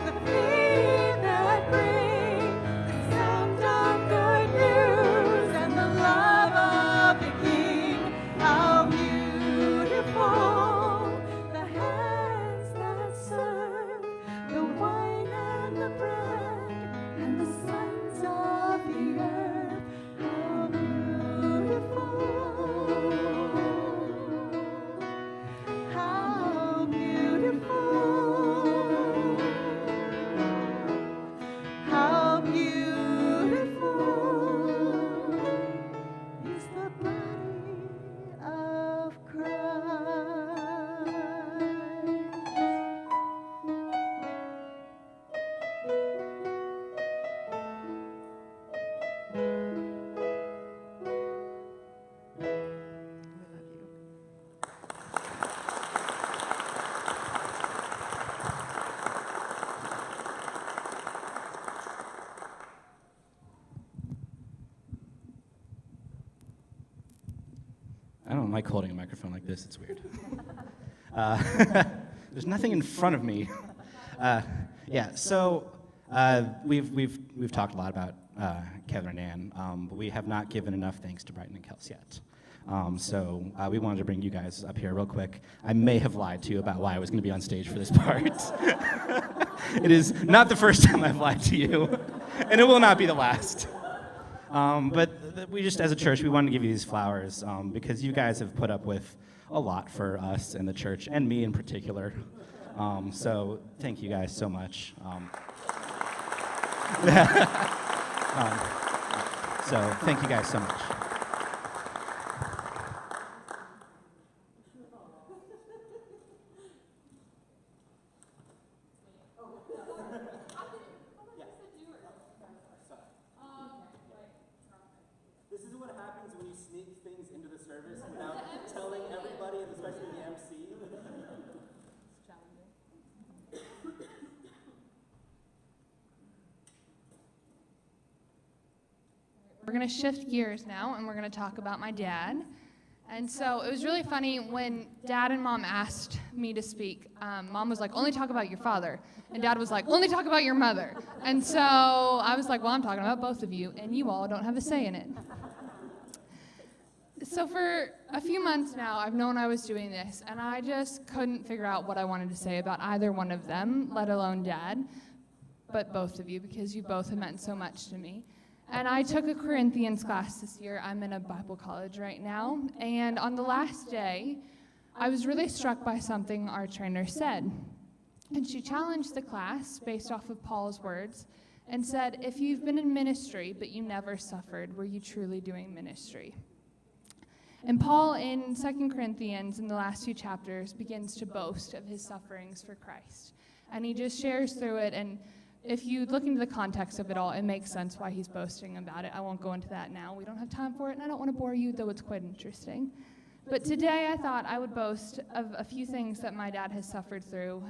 the feet that bring the sound of good news and the love of the King. How beautiful the hands that serve the wine and the bread and the sons of the earth. How beautiful, how beautiful, how beautiful is the body of Christ. I don't like holding a microphone like this. It's weird. There's nothing in front of me. So we've talked a lot about Kevin and Ann, but we have not given enough thanks to Brighton and Kels yet. So we wanted to bring you guys up here real quick. I may have lied to you about why I was going to be on stage for this part. It is not the first time I've lied to you, and it will not be the last. But we just, as a church, we wanted to give you these flowers because you guys have put up with a lot for us and the church, and me in particular. So thank you guys so much. So thank you guys so much. This is what happens when you sneak things into the service without telling everybody, and especially the MC. We're going to shift gears now, and we're going to talk about my dad. And so it was really funny when Dad and Mom asked me to speak. Mom was like, only talk about your father. And Dad was like, only talk about your mother. And so I was like, well, I'm talking about both of you, and you all don't have a say in it. So for a few months now, I've known I was doing this, and I just couldn't figure out what I wanted to say about either one of them, let alone Dad, but both of you, because you both have meant so much to me. And I took a Corinthians class this year. I'm in a Bible college right now. And on the last day, I was really struck by something our trainer said. And she challenged the class based off of Paul's words and said, if you've been in ministry but you never suffered, were you truly doing ministry? And Paul in 2 Corinthians, in the last few chapters, begins to boast of his sufferings for Christ. And he just shares through it, and if you look into the context of it all, it makes sense why he's boasting about it. I won't go into that now. We don't have time for it, and I don't want to bore you, though it's quite interesting. But today I thought I would boast of a few things that my dad has suffered through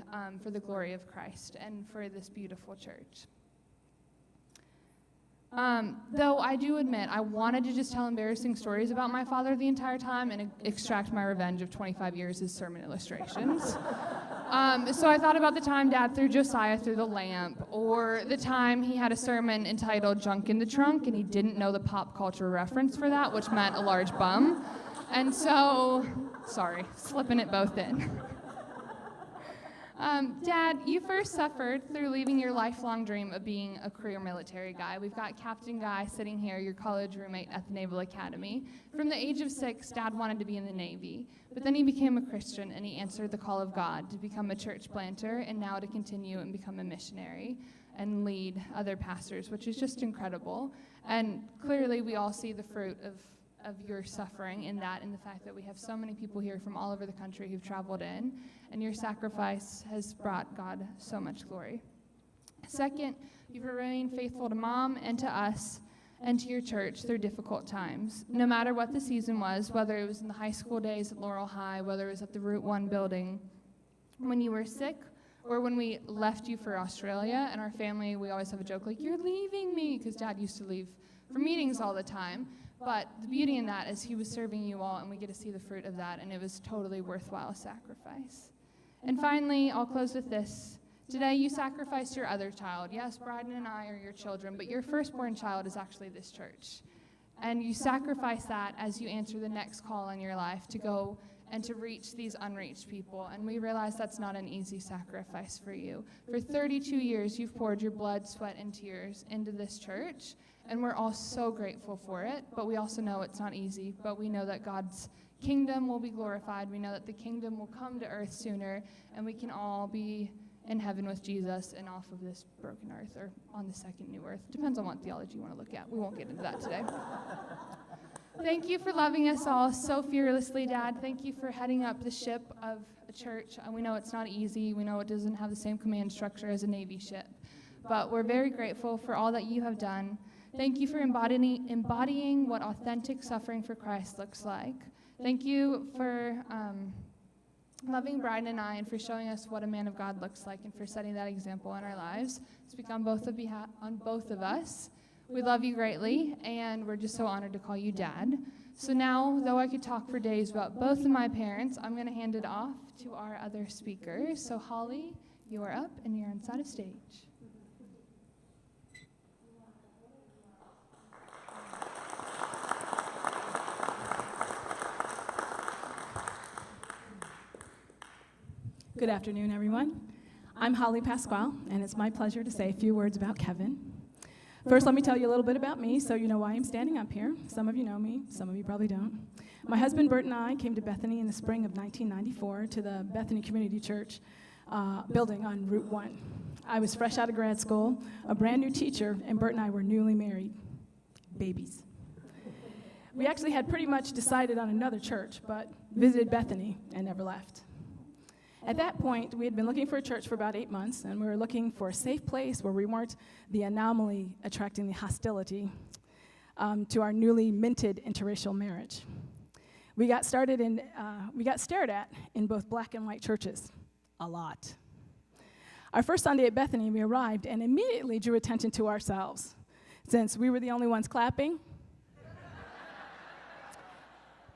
for the glory of Christ and for this beautiful church. Though I do admit I wanted to just tell embarrassing stories about my father the entire time and extract my revenge of 25 years as sermon illustrations. So I thought about the time Dad threw Josiah through the lamp, or the time he had a sermon entitled Junk in the Trunk, and he didn't know the pop culture reference for that, which meant a large bum. And so, sorry, slipping it both in. Dad, you first suffered through leaving your lifelong dream of being a career military guy. We've got Captain Guy sitting here, your college roommate at the Naval Academy. From the age of 6, Dad wanted to be in the Navy, but then he became a Christian and he answered the call of God to become a church planter and now to continue and become a missionary and lead other pastors, which is just incredible. And clearly we all see the fruit of your suffering in that, in the fact that we have so many people here from all over the country who've traveled in, and your sacrifice has brought God so much glory. Second, you've remained faithful to Mom and to us and to your church through difficult times. No matter what the season was, whether it was in the high school days at Laurel High, whether it was at the Route 1 building, when you were sick, or when we left you for Australia. And our family, we always have a joke like, "You're leaving me," because Dad used to leave for meetings all the time. But the beauty in that is he was serving you all, and we get to see the fruit of that, and it was totally worthwhile sacrifice. And finally, I'll close with this. Today, you sacrificed your other child. Yes, Bryden and I are your children, but your firstborn child is actually this church. And you sacrifice that as you answer the next call in your life to go and to reach these unreached people. And we realize that's not an easy sacrifice for you. For 32 years, you've poured your blood, sweat, and tears into this church, and we're all so grateful for it, but we also know it's not easy, but we know that God's kingdom will be glorified. We know that the kingdom will come to earth sooner, and we can all be in heaven with Jesus and off of this broken earth, or on the second new earth. Depends on what theology you want to look at. We won't get into that today. Thank you for loving us all so fearlessly, Dad. Thank you for heading up the ship of a church. We know it's not easy. We know it doesn't have the same command structure as a Navy ship. But we're very grateful for all that you have done. Thank you for embodying what authentic suffering for Christ looks like. Thank you for loving Bryden and I, and for showing us what a man of God looks like, and for setting that example in our lives. Speak on both of us. We love you greatly, and we're just so honored to call you Dad. So now, though I could talk for days about both of my parents, I'm going to hand it off to our other speakers. So Holly, you are up, and you're on side of stage. Good afternoon, everyone. I'm Holly Pasquale, and it's my pleasure to say a few words about Kevin. First, let me tell you a little bit about me so you know why I'm standing up here. Some of you know me, some of you probably don't. My husband, Bert, and I came to Bethany in the spring of 1994 to the Bethany Community Church building on Route 1. I was fresh out of grad school, a brand new teacher, and Bert and I were newly married. Babies. We actually had pretty much decided on another church, but visited Bethany and never left. At that point, we had been looking for a church for about 8 months, and we were looking for a safe place where we weren't the anomaly attracting the hostility to our newly minted interracial marriage. We got stared at in both black and white churches, a lot. Our first Sunday at Bethany, we arrived and immediately drew attention to ourselves, since we were the only ones clapping.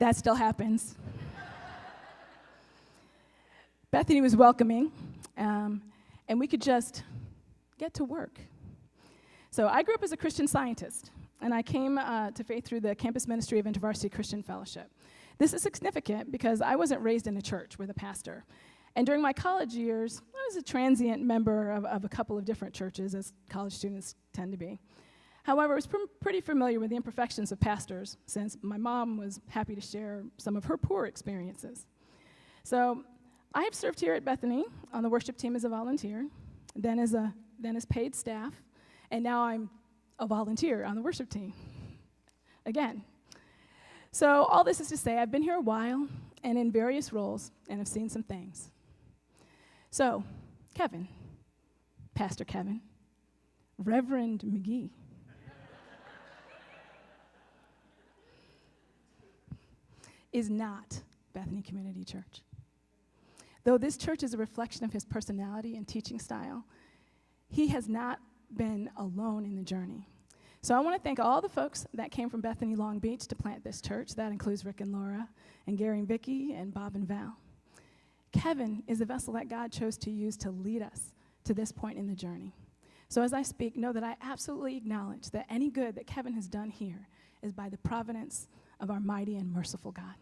That still happens. Bethany was welcoming, and we could just get to work. So I grew up as a Christian Scientist, and I came to faith through the campus ministry of InterVarsity Christian Fellowship. This is significant because I wasn't raised in a church with a pastor. And during my college years, I was a transient member of a couple of different churches, as college students tend to be. However, I was pretty familiar with the imperfections of pastors, since my mom was happy to share some of her poor experiences. So I have served here at Bethany on the worship team as a volunteer, then as paid staff, and now I'm a volunteer on the worship team. Again. So all this is to say, I've been here a while and in various roles, and have seen some things. So, Kevin, Pastor Kevin, Reverend McGhee, is not Bethany Community Church. Though this church is a reflection of his personality and teaching style, he has not been alone in the journey. So I want to thank all the folks that came from Bethany Long Beach to plant this church. That includes Rick and Laura, and Gary and Vicky, and Bob and Val. Kevin is the vessel that God chose to use to lead us to this point in the journey. So as I speak, know that I absolutely acknowledge that any good that Kevin has done here is by the providence of our mighty and merciful God.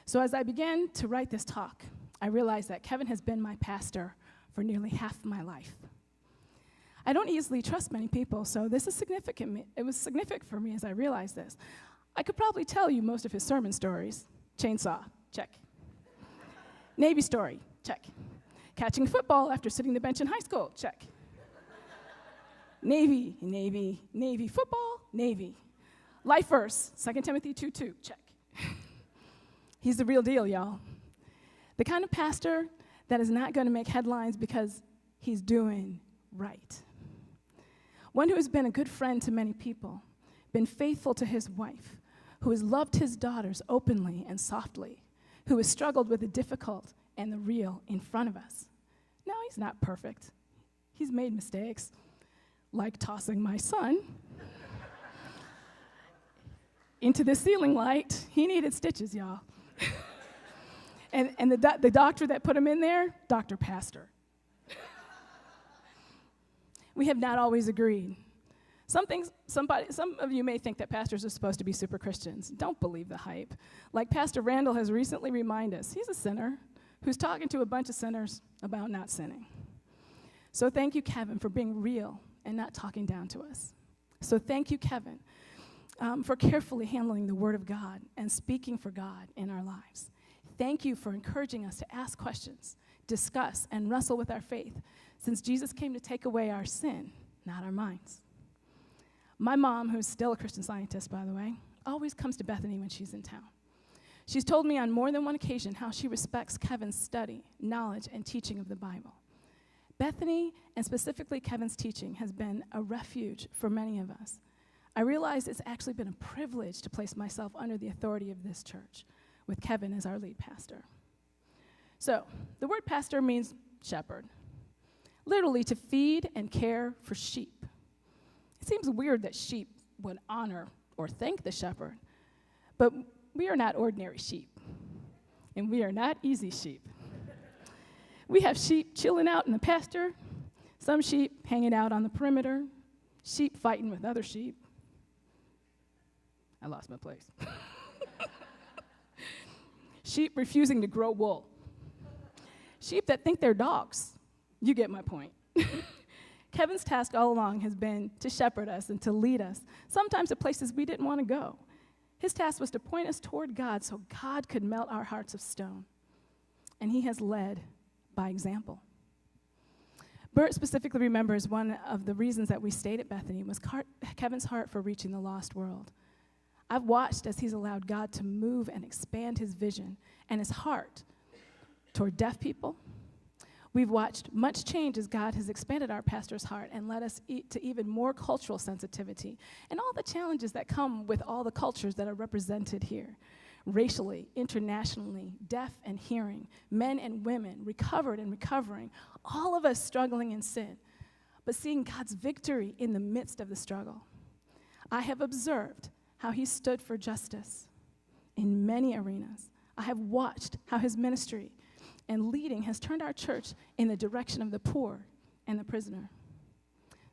So as I began to write this talk, I realized that Kevin has been my pastor for nearly half my life. I don't easily trust many people, so this is significant. It was significant for me as I realized this. I could probably tell you most of his sermon stories. Chainsaw, check. Navy story, check. Catching football after sitting the bench in high school, check. Navy, football, Navy. Life verse, 2 Timothy 2:2, check. He's the real deal, y'all. The kind of pastor that is not going to make headlines because he's doing right. One who has been a good friend to many people, been faithful to his wife, who has loved his daughters openly and softly, who has struggled with the difficult and the real in front of us. No, he's not perfect. He's made mistakes, like tossing my son into the ceiling light. He needed stitches, y'all. and the doctor that put him in there, Dr. Pastor. We have not always agreed. Some of you may think that pastors are supposed to be super Christians. Don't believe the hype. Like Pastor Randall has recently reminded us, he's a sinner who's talking to a bunch of sinners about not sinning. So thank you, Kevin, for being real and not talking down to us. So thank you, Kevin, for carefully handling the Word of God and speaking for God in our lives. Thank you for encouraging us to ask questions, discuss, and wrestle with our faith, since Jesus came to take away our sin, not our minds. My mom, who's still a Christian Scientist, by the way, always comes to Bethany when she's in town. She's told me on more than one occasion how she respects Kevin's study, knowledge, and teaching of the Bible. Bethany, and specifically Kevin's teaching, has been a refuge for many of us. I realize it's actually been a privilege to place myself under the authority of this church, with Kevin as our lead pastor. So, the word pastor means shepherd, literally to feed and care for sheep. It seems weird that sheep would honor or thank the shepherd, but we are not ordinary sheep, and we are not easy sheep. We have sheep chilling out in the pasture, some sheep hanging out on the perimeter, sheep fighting with other sheep. I lost my place. Sheep refusing to grow wool. Sheep that think they're dogs. You get my point. Kevin's task all along has been to shepherd us and to lead us, sometimes to places we didn't want to go. His task was to point us toward God so God could melt our hearts of stone. And he has led by example. Bert specifically remembers one of the reasons that we stayed at Bethany was Kevin's heart for reaching the lost world. I've watched as he's allowed God to move and expand his vision and his heart toward deaf people. We've watched much change as God has expanded our pastor's heart and led us to even more cultural sensitivity and all the challenges that come with all the cultures that are represented here. Racially, internationally, deaf and hearing, men and women, recovered and recovering, all of us struggling in sin, but seeing God's victory in the midst of the struggle. I have observed how he stood for justice in many arenas. I have watched how his ministry and leading has turned our church in the direction of the poor and the prisoner.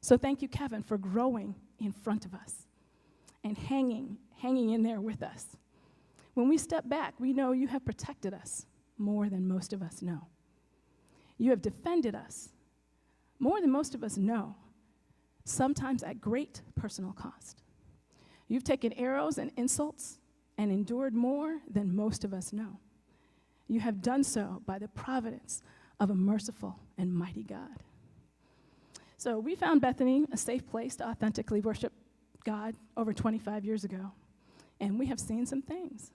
So thank you, Kevin, for growing in front of us and hanging in there with us. When we step back, we know you have protected us more than most of us know. You have defended us more than most of us know, sometimes at great personal cost. You've taken arrows and insults and endured more than most of us know. You have done so by the providence of a merciful and mighty God. So we found Bethany a safe place to authentically worship God over 25 years ago, and we have seen some things.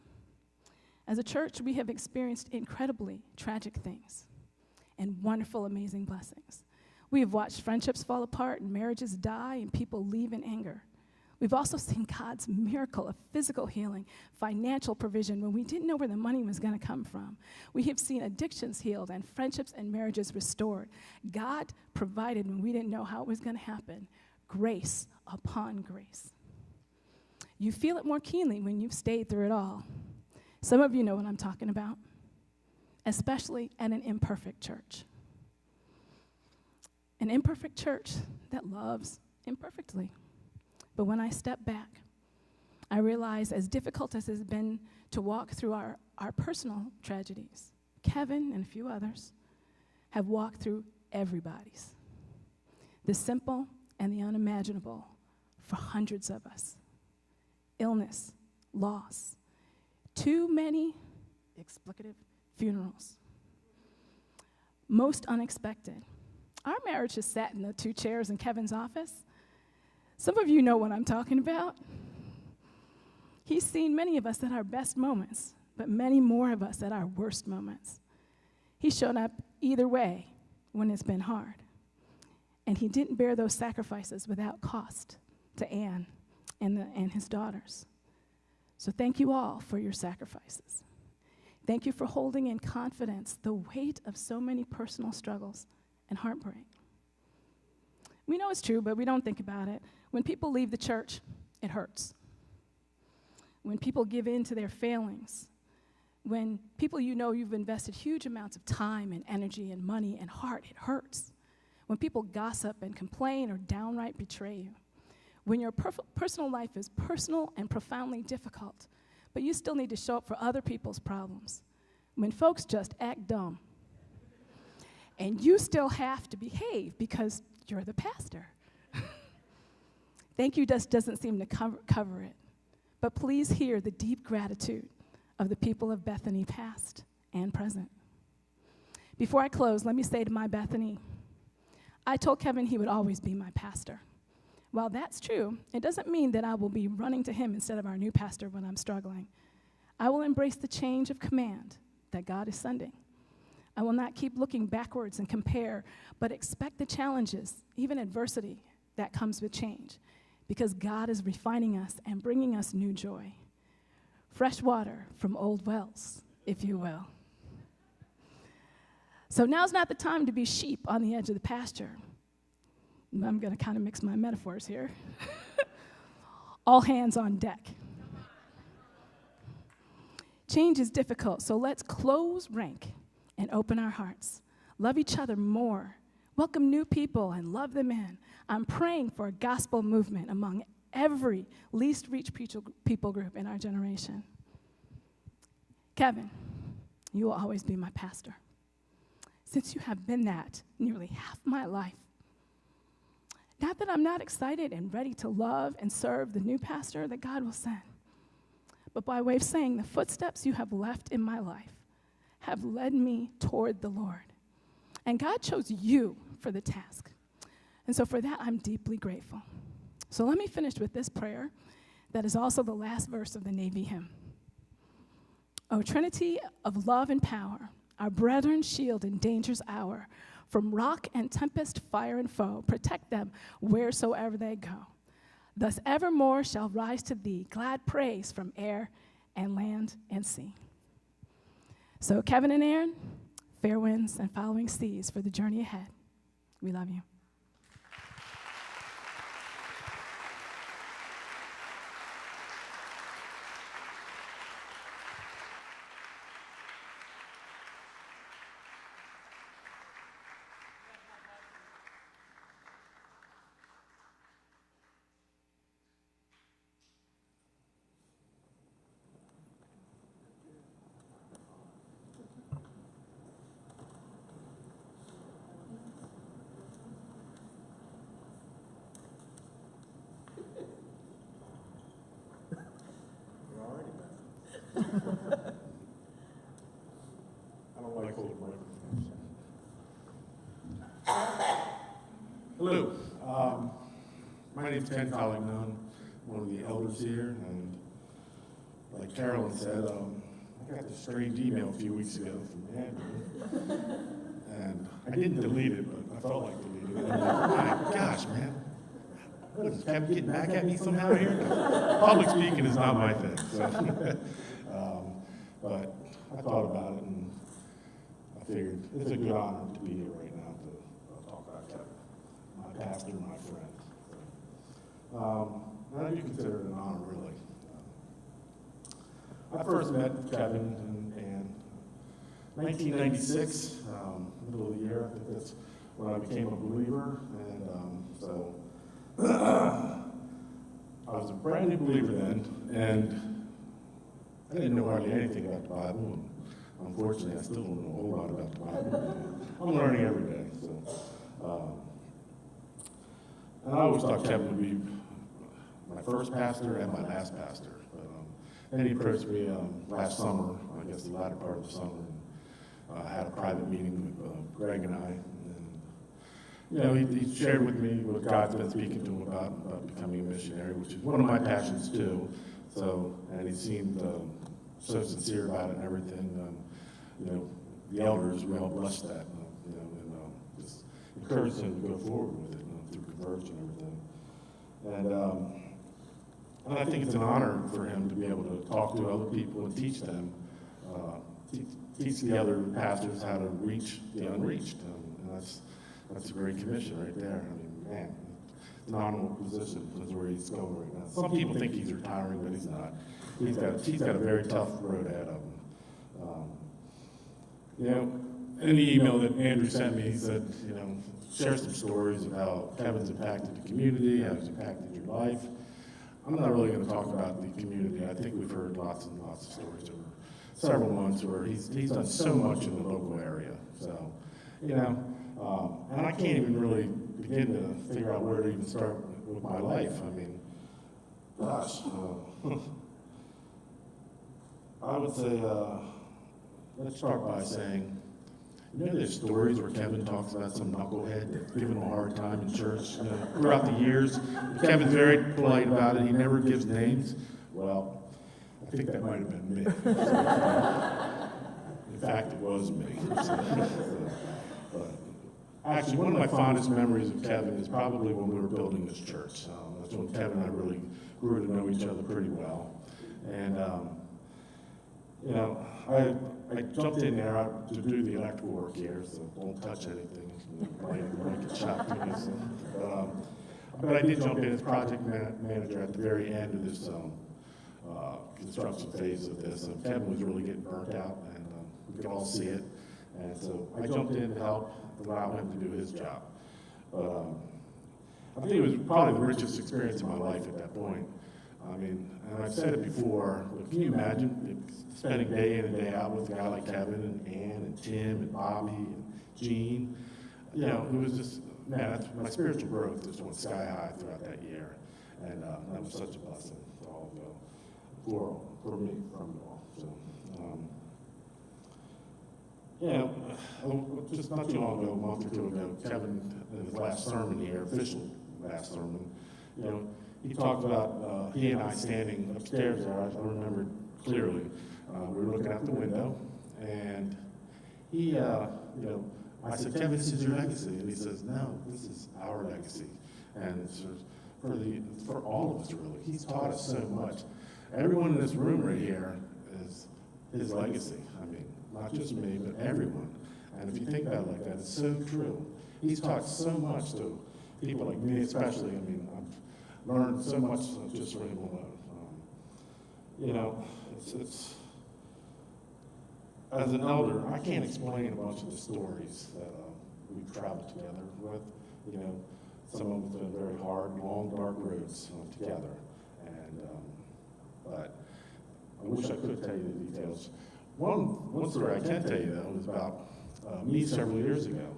As a church, we have experienced incredibly tragic things and wonderful, amazing blessings. We have watched friendships fall apart and marriages die and people leave in anger. We've also seen God's miracle of physical healing, financial provision when we didn't know where the money was going to come from. We have seen addictions healed and friendships and marriages restored. God provided when we didn't know how it was going to happen. Grace upon grace. You feel it more keenly when you've stayed through it all. Some of you know what I'm talking about, especially at an imperfect church. An imperfect church that loves imperfectly. But when I step back, I realize as difficult as it has been to walk through our personal tragedies, Kevin and a few others have walked through everybody's. The simple and the unimaginable for hundreds of us. Illness, loss, too many explicative funerals. Most unexpected. Our marriage has sat in the 2 chairs in Kevin's office. Some of you know what I'm talking about. He's seen many of us at our best moments, but many more of us at our worst moments. He's shown up either way when it's been hard. And he didn't bear those sacrifices without cost to Ann and his daughters. So thank you all for your sacrifices. Thank you for holding in confidence the weight of so many personal struggles and heartbreak. We know it's true, but we don't think about it. When people leave the church, it hurts. When people give in to their failings, when people you know you've invested huge amounts of time and energy and money and heart, it hurts. When people gossip and complain or downright betray you. When your personal life is personal and profoundly difficult, but you still need to show up for other people's problems. When folks just act dumb, and you still have to behave because you're the pastor. Thank you just doesn't seem to cover it. But please hear the deep gratitude of the people of Bethany, past and present. Before I close, let me say to my Bethany, I told Kevin he would always be my pastor. While that's true, it doesn't mean that I will be running to him instead of our new pastor when I'm struggling. I will embrace the change of command that God is sending. I will not keep looking backwards and compare, but expect the challenges, even adversity, that comes with change, because God is refining us and bringing us new joy. Fresh water from old wells, if you will. So now's not the time to be sheep on the edge of the pasture. I'm going to kind of mix my metaphors here. All hands on deck. Change is difficult, so let's close rank and open our hearts. Love each other more. Welcome new people and love them in. I'm praying for a gospel movement among every least reached people group in our generation. Kevin, you will always be my pastor. Since you have been that nearly half my life, not that I'm not excited and ready to love and serve the new pastor that God will send, but by way of saying the footsteps you have left in my life have led me toward the Lord. And God chose you for the task. And so for that, I'm deeply grateful. So let me finish with this prayer that is also the last verse of the Navy hymn. O Trinity of love and power, our brethren shield in danger's hour, from rock and tempest, fire and foe, protect them wheresoever they go. Thus evermore shall rise to thee glad praise from air and land and sea. So Kevin and Aaron, fair winds and following seas for the journey ahead. We love you. I don't like holding microphones. Hello. My name's Ken Collignon, one of the elders here, and like Carolyn said, I got this strange email a few weeks ago from Andrew, and I didn't delete it, but I felt like deleting it. I'm like, my gosh, man. What is Kevin getting back at me somehow here? Public speaking is not my thing. So. But I thought about it, and I figured it's a good honor to be here right now to talk about Kevin, my pastor, my friend. And I do consider it an honor, really. I first met Kevin in 1996, middle of the year. I think that's when I became a believer, and so I was a brand new believer then, and I didn't know hardly anything about the Bible, and unfortunately, I still don't know a whole lot about the Bible. I'm learning every day. So, and I always thought Kevin would be my first pastor and my last pastor. But then he approached me last summer, I guess the latter part of the summer, and I had a private meeting with Greg and I. And, he shared with me what God's been speaking to him about becoming a missionary, which is one of my passions too. So, and he seemed so sincere about it and everything. The elders, we all blessed that, and just encouraged him to go forward with it. Converge and everything. And I think it's an honor for him to be able to talk to other people and teach them, teach the other pastors how to reach the unreached. And that's a great commission right there. I mean, man, it's an honorable position is where he's going right now. Some people think he's retiring, but he's not. He's got a very tough road ahead of him. In the email that Andrew sent me, he said, share some stories of how Kevin's impacted the community, how he's impacted your life. I'm not really going to talk about the community. I think we've heard lots and lots of stories over several months where he's done so much in the local area. So, and I can't even really begin to figure out where to even start with my life. I mean, gosh, I would say, let's start by saying, there's stories where Kevin talks about some knucklehead that's giving him a hard time in church. Throughout the years, Kevin's very polite about it. He never gives names. Well, I think that might have been me. In fact, it was me. But actually, one of my fondest memories of Kevin is probably when we were building this church. That's when Kevin and I really grew to know each other pretty well. And, I jumped in there to do the electrical work here, so don't touch anything. Might get shocked. But I did jump in as project manager at the very end of this construction phase of this. Kevin was really getting burnt out, and we could all see it. And so I jumped in to help allow him to do his job. But I think it was probably the richest experience of my life at that point. I mean, and I've said it before, but can you imagine spending day in and day out with a guy like Kevin and Ann and Tim and Bobby and Gene? It was just, man, my spiritual growth just went sky high throughout that year. And that was such a blessing to all of you, for me, from you all. So, just not too long ago, a month or two ago, Kevin, in his last sermon here, official last sermon, he talked about he and I standing upstairs there. I remember clearly. We were looking out the window, and he, I said, Kevin, this is your legacy. And he says, no, this is our legacy. And it's for all of us, really. He's taught us so much. Everyone in this room right here is his legacy. I mean, not just me, but everyone. And if you think about it like that, it's so true. He's taught so much to people like me, especially. I mean, I've learned so much just from him alone. It's as an elder, I can't explain a bunch of the stories that we've traveled together with. Some of them have been very hard, long, dark roads together. And but I wish I could tell you the details. One story I can tell you, though, was about me several years ago.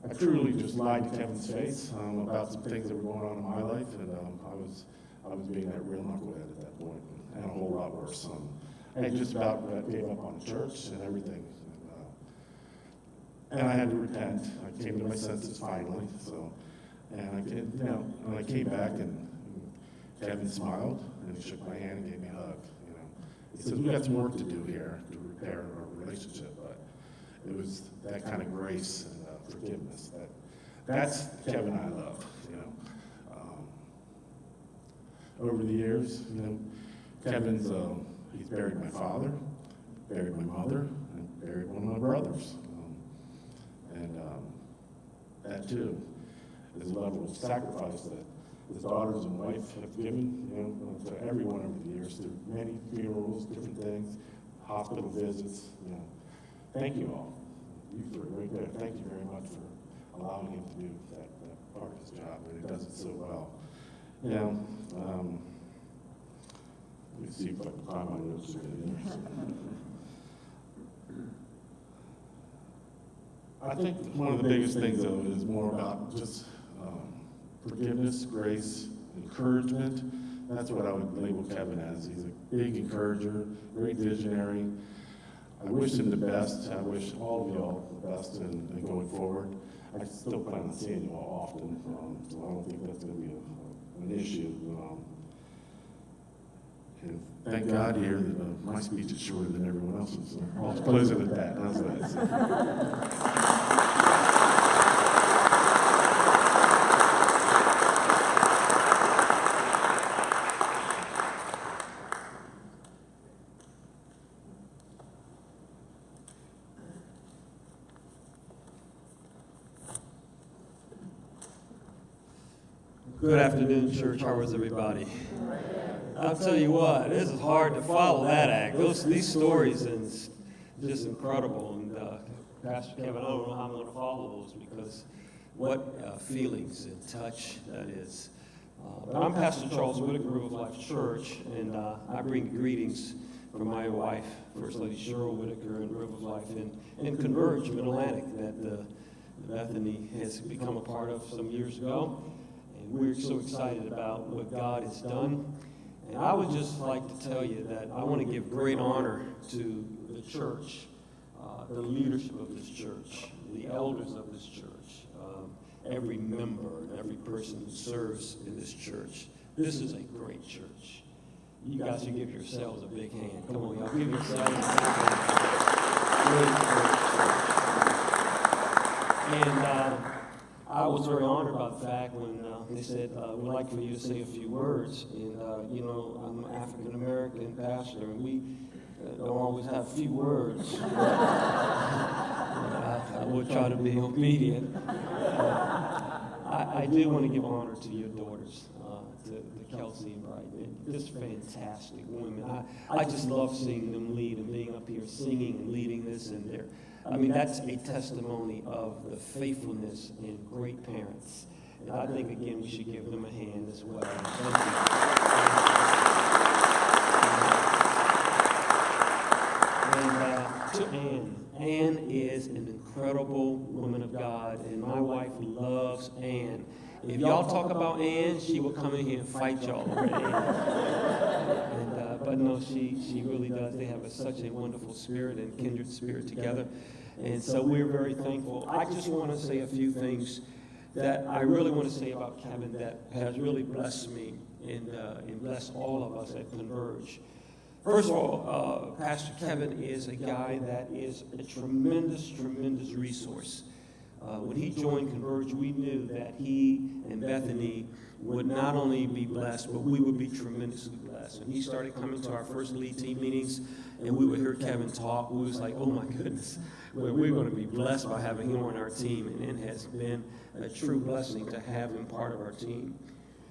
I truly just lied to Kevin's face about some things that were going on in my life, and I was being that real knucklehead at that point, and a whole lot worse. I just about gave up on the church and everything, and I had to repent. I came to my senses finally. And I came back, and Kevin smiled, and he shook my hand and gave me a hug. He said, "We got some work to do here to repair our relationship," but it was that kind of grace and forgiveness. That's Kevin I love. Over the years, Kevin's he's buried my father, buried my mother, and buried one of my brothers. That too is a level of sacrifice that his daughters and wife have given, to everyone over the years through many funerals, different things, hospital visits. Thank you all. You three right there. Thank you very much for allowing him to do that part of his job, and he does it so well. Let me see if I can find my notes again. I think one of the biggest things, though, is more about just forgiveness, grace, encouragement. That's what I would label Kevin as. He's a big encourager, great visionary. I wish him the best. I wish all of y'all the best in going forward. I still plan on seeing you all often, so I don't think that's going to be an issue. And thank God here that my speech is shorter than everyone else's. So I'll close it at that. How's that? Good afternoon, church. How is everybody? I'll tell you what, this is hard to follow that act. These stories and it's just incredible. And Pastor Kevin, I don't know how I'm going to follow those because what feelings and touch that is. But I'm Pastor Charles Whitaker, River of Life Church, and I bring greetings from my wife, First Lady Cheryl Whitaker, and River of Life in Converge, Mid-Atlantic, that Bethany has become a part of some years ago. We're so excited about what God has done. And I would just like to tell you that I want to give great honor to the church, the leadership of this church, the elders of this church, every member, and every person who serves in this church. This is a great church. You guys should give yourselves a big hand. Come on, y'all, give yourselves a big hand. Great church. And I was very honored by the fact when they said, we'd like for you to say a few words. And, I'm an African-American pastor, and we don't always have few words. I will try to be obedient. I do want to give honor to your daughters, to Kelsey and Brighton. Just fantastic women. I just love seeing them lead and being up here singing and leading this. And that's a testimony of the faithfulness and great parents. And I think, again, we should give them a hand as well. Thank you. And to Ann. Ann is an incredible woman of God, and my wife loves Ann. If y'all talk about Ann, she will come in here and fight y'all over Ann. But no, she really does. They have such a wonderful spirit and kindred spirit together. And so we're very thankful. I just want to say a few things that I really want to say about Kevin that has really blessed me and blessed all of us at Converge. First of all, Pastor Kevin is a guy that is a tremendous, tremendous resource. When he joined Converge, we knew that he and Bethany would not only be blessed, but we would be tremendously blessed. And he started coming to our first lead team meetings, and we would hear Kevin talk. We was like, oh my goodness, we're going to be blessed by having him on our team. And it has been a true blessing to have him part of our team.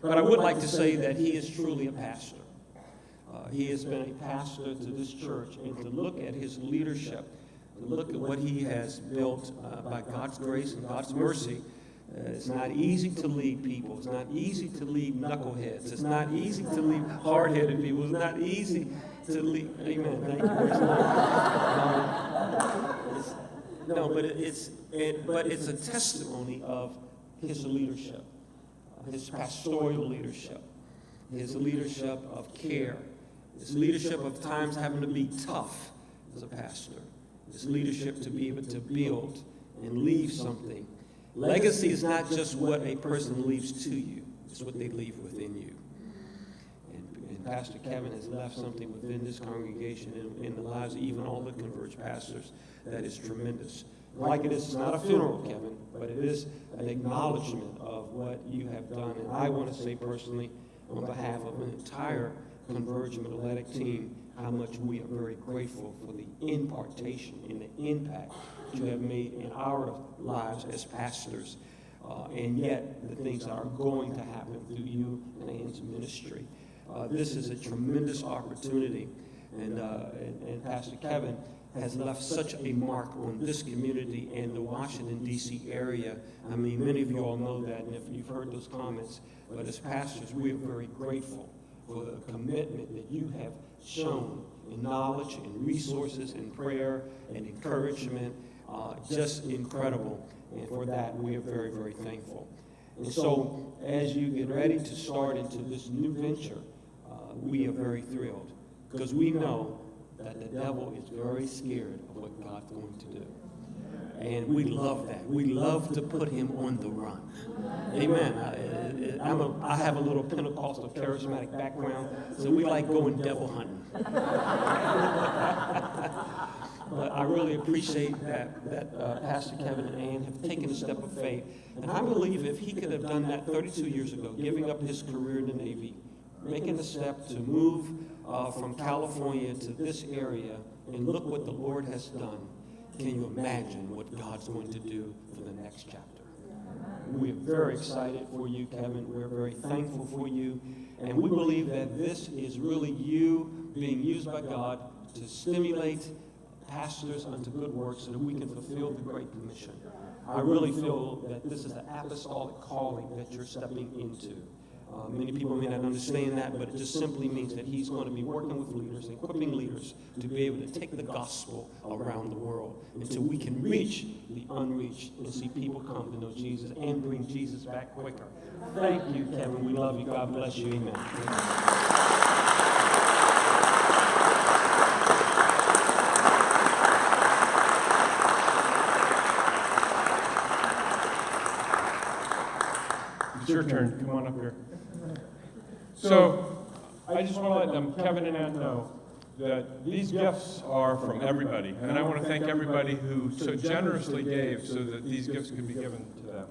But I would like to say that he is truly a pastor. He has been a pastor to this church, and to look at his leadership, to look at what he has built by God's grace and God's mercy. It's not easy to lead people. It's not easy to lead knuckleheads. It's not easy to lead hard-headed people. It's not easy to lead. Amen. Thank you. But it's a testimony of his leadership, his pastoral leadership, his leadership of care, his leadership of times having to be tough as a pastor, his leadership to be able to build and leave something. Legacy is not just what a person leaves to you, it's what they leave within you. And Pastor Kevin has left something within this congregation and in the lives of even all the Converge pastors that is tremendous. Like it is, it's not a funeral, Kevin, but it is an acknowledgement of what you have done. And I want to say personally, on behalf of an entire Converge Mid-Atlantic team, how much we are very grateful for the impartation and the impact you have made in our lives as pastors, and yet the things that are going to happen through you and Ann's ministry. This is a tremendous opportunity, and Pastor Kevin has left such a mark on this community and the Washington, D.C. area. I mean, many of you all know that, and if you've heard those comments, but as pastors, we are very grateful for the commitment that you have shown in knowledge and resources and prayer and encouragement. Just incredible. And for that, we are very, very thankful. And so, as you get ready to start into this new venture, we are very thrilled because we know that the devil is very scared of what God's going to do. And we love that. We love to put him on the run. Amen. I have a little Pentecostal charismatic background, so we like going devil hunting. But I really appreciate that Pastor Kevin and Ann have taken a step of faith. And I believe if he could have done that 32 years ago, giving up his career in the Navy, making the step to move from California to this area, and look what the Lord has done, can you imagine what God's going to do for the next chapter? We are very excited for you, Kevin. We're very thankful for you. And we believe that this is really you being used by God to stimulate pastors unto good works so that we can fulfill the Great Commission. I really feel that this is the apostolic calling that you're stepping into. Many people may not understand that, but it just simply means that he's going to be working with leaders, equipping leaders to be able to take the gospel around the world until we can reach the unreached and see people come to know Jesus and bring Jesus back quicker. Thank you, Kevin. We love you. God bless you. Amen. It's your turn. Come on up here. So, I just want to let them, Kevin and Ann, know that these gifts are from everybody. And I want to thank everybody who so generously gave so that these gifts could be given to them.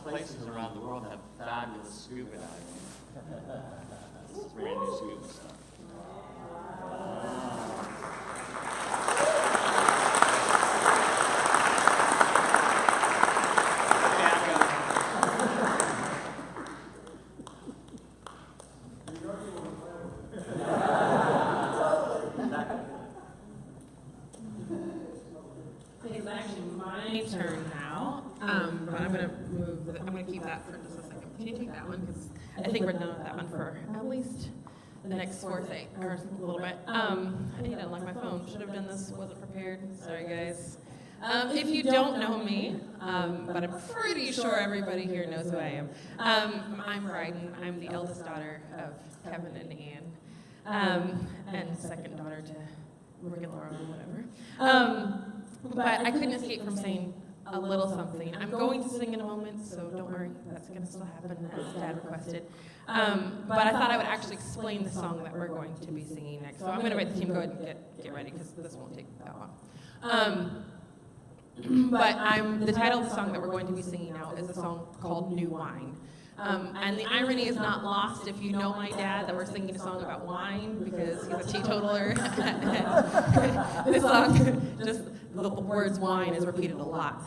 Places around the world have fabulous scuba diving. This is brand new scuba stuff. It's actually my turn now, but I'm going to keep that for just a second. Can you take that one? Because I think we're done with that one for at least the next 4 things, or a little bit. I need to unlock my phone. Should have done this, wasn't prepared. Sorry, guys. If you don't know me, but I'm pretty sure everybody here knows who I am, I'm Bryden. I'm the eldest daughter of Kevin and Ann, and second daughter to Rick and Laura or whatever. But I couldn't escape from saying a little something. I'm going to sing in a moment, so don't worry, that's going to still happen as Dad requested. But I thought I would actually explain the song that we're going to be singing next. So I'm going to invite the team go ahead and get ready, because this won't take that long. But the title of the song that we're going to be singing now is a song called New Wine. And the irony is not lost if you know my dad that we're singing a song about wine, because he's a teetotaler. This song, just the words wine is repeated a lot.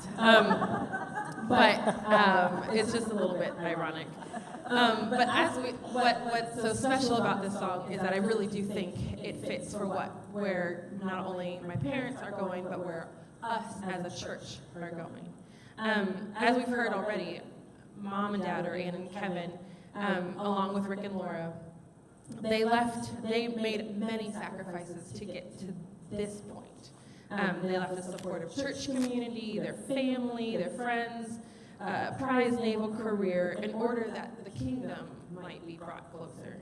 But it's just a little bit ironic. But what's so special about this song is that I really do think it fits for where not only my parents are going, but where us as a church are going. As we've heard already, Mom and Dad, or Ann and Kevin, along with Rick and Laura, they made many sacrifices to get to this point. They left a supportive church community, their family, their friends, prized naval career, in order that the kingdom might be brought closer.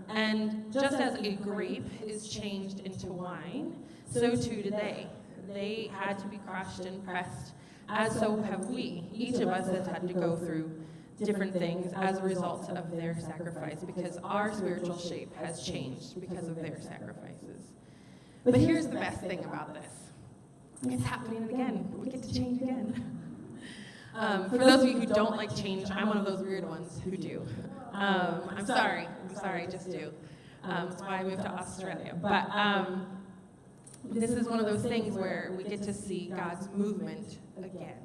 And just as a grape is changed into wine, so too did they. They had to be crushed and pressed, as so have we. Each of us has had to go through different things as a result of their sacrifice, because our spiritual shape has changed because of their sacrifices. But here's the best thing about this. It's happening again. We get to change again. For those of you who don't like change, I'm one of those weird ones who do. I'm sorry, I just do. That's why I moved to Australia. But this is one of those things where we get to see God's movement again.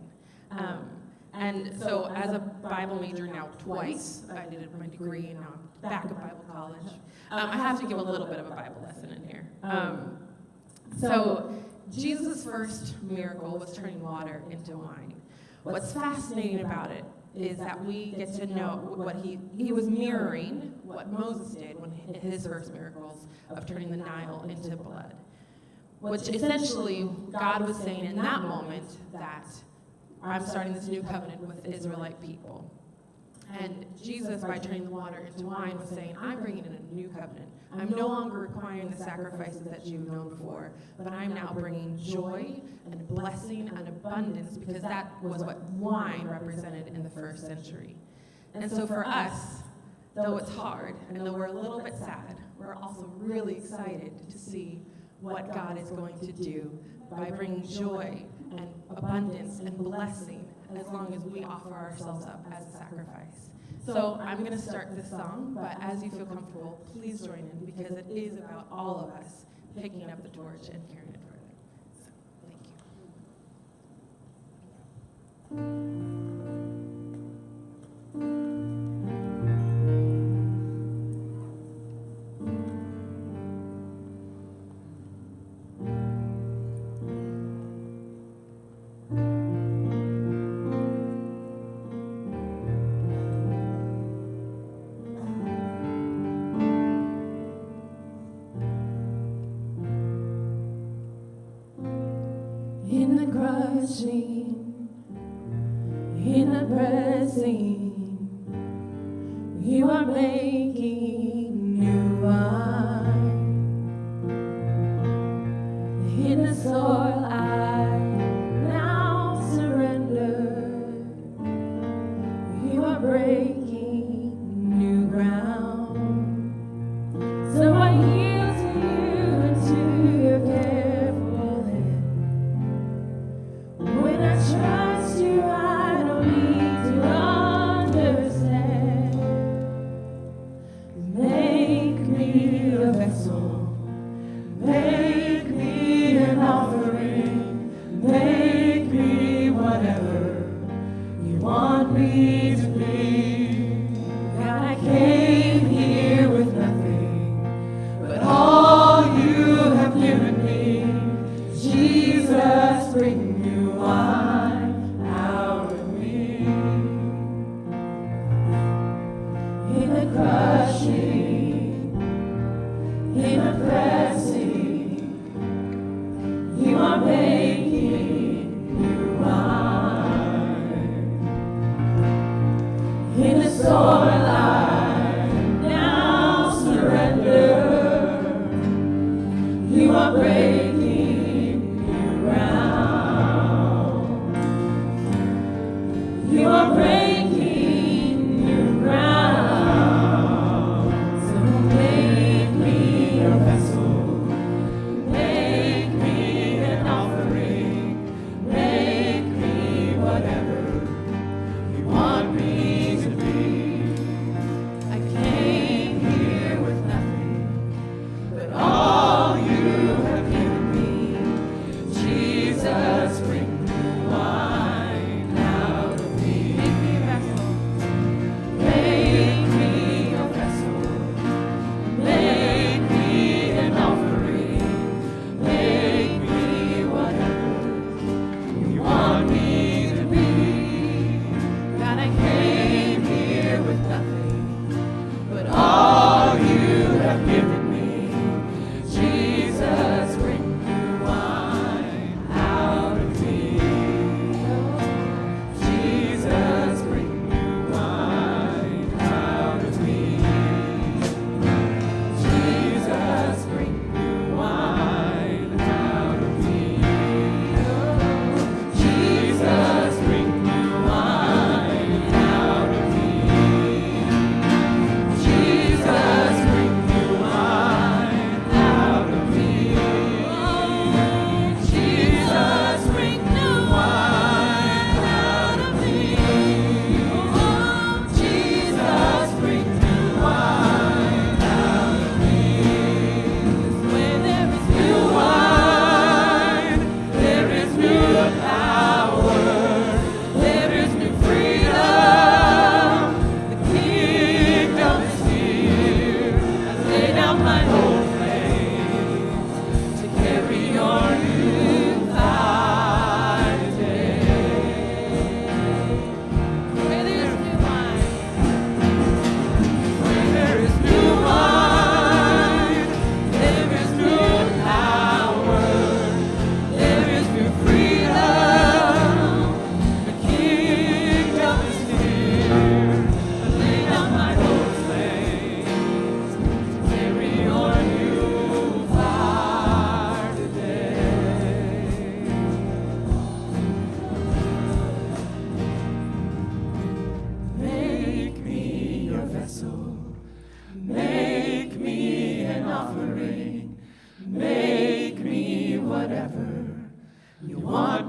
And so as a Bible major now twice, I did my degree and now I'm back at Bible college, I have to give a little bit of a Bible lesson in here. So Jesus' first miracle was turning water into wine. What's fascinating about it is that we get to know what he was mirroring what Moses did when his first miracles of turning the Nile into blood. Which essentially God was saying in that moment that I'm starting this new covenant with the Israelite people. And Jesus, by turning the water into wine, was saying, I'm bringing in a new covenant. I'm no longer requiring the sacrifices that you've known before, but I'm now bringing joy and blessing and abundance, because that was what wine represented in the first century. And so for us, though it's hard and though we're a little bit sad, we're also really excited to see what God is going to do by bringing joy and abundance and blessing as long as we offer ourselves up as a sacrifice. So I'm going to start this song, but as you feel comfortable, please join in, because it is about all of us picking up the torch and carrying it further. So, thank In the crushing, in the pressing, you are making new wine. In the soil I now surrender, you are breaking new ground. So I yield to you and to your careful hand. When I trust you, I don't need to understand. Make me a vessel, make me an offering, make me whatever you want me to be. God, I came here with nothing but all you have given me. Jesus, bring new wine out of me. In the crushing, in the pressing, you are making new wine. In the soil I now surrender, you are breaking new ground. You are breaking new ground. So make me a vessel, make me an offering.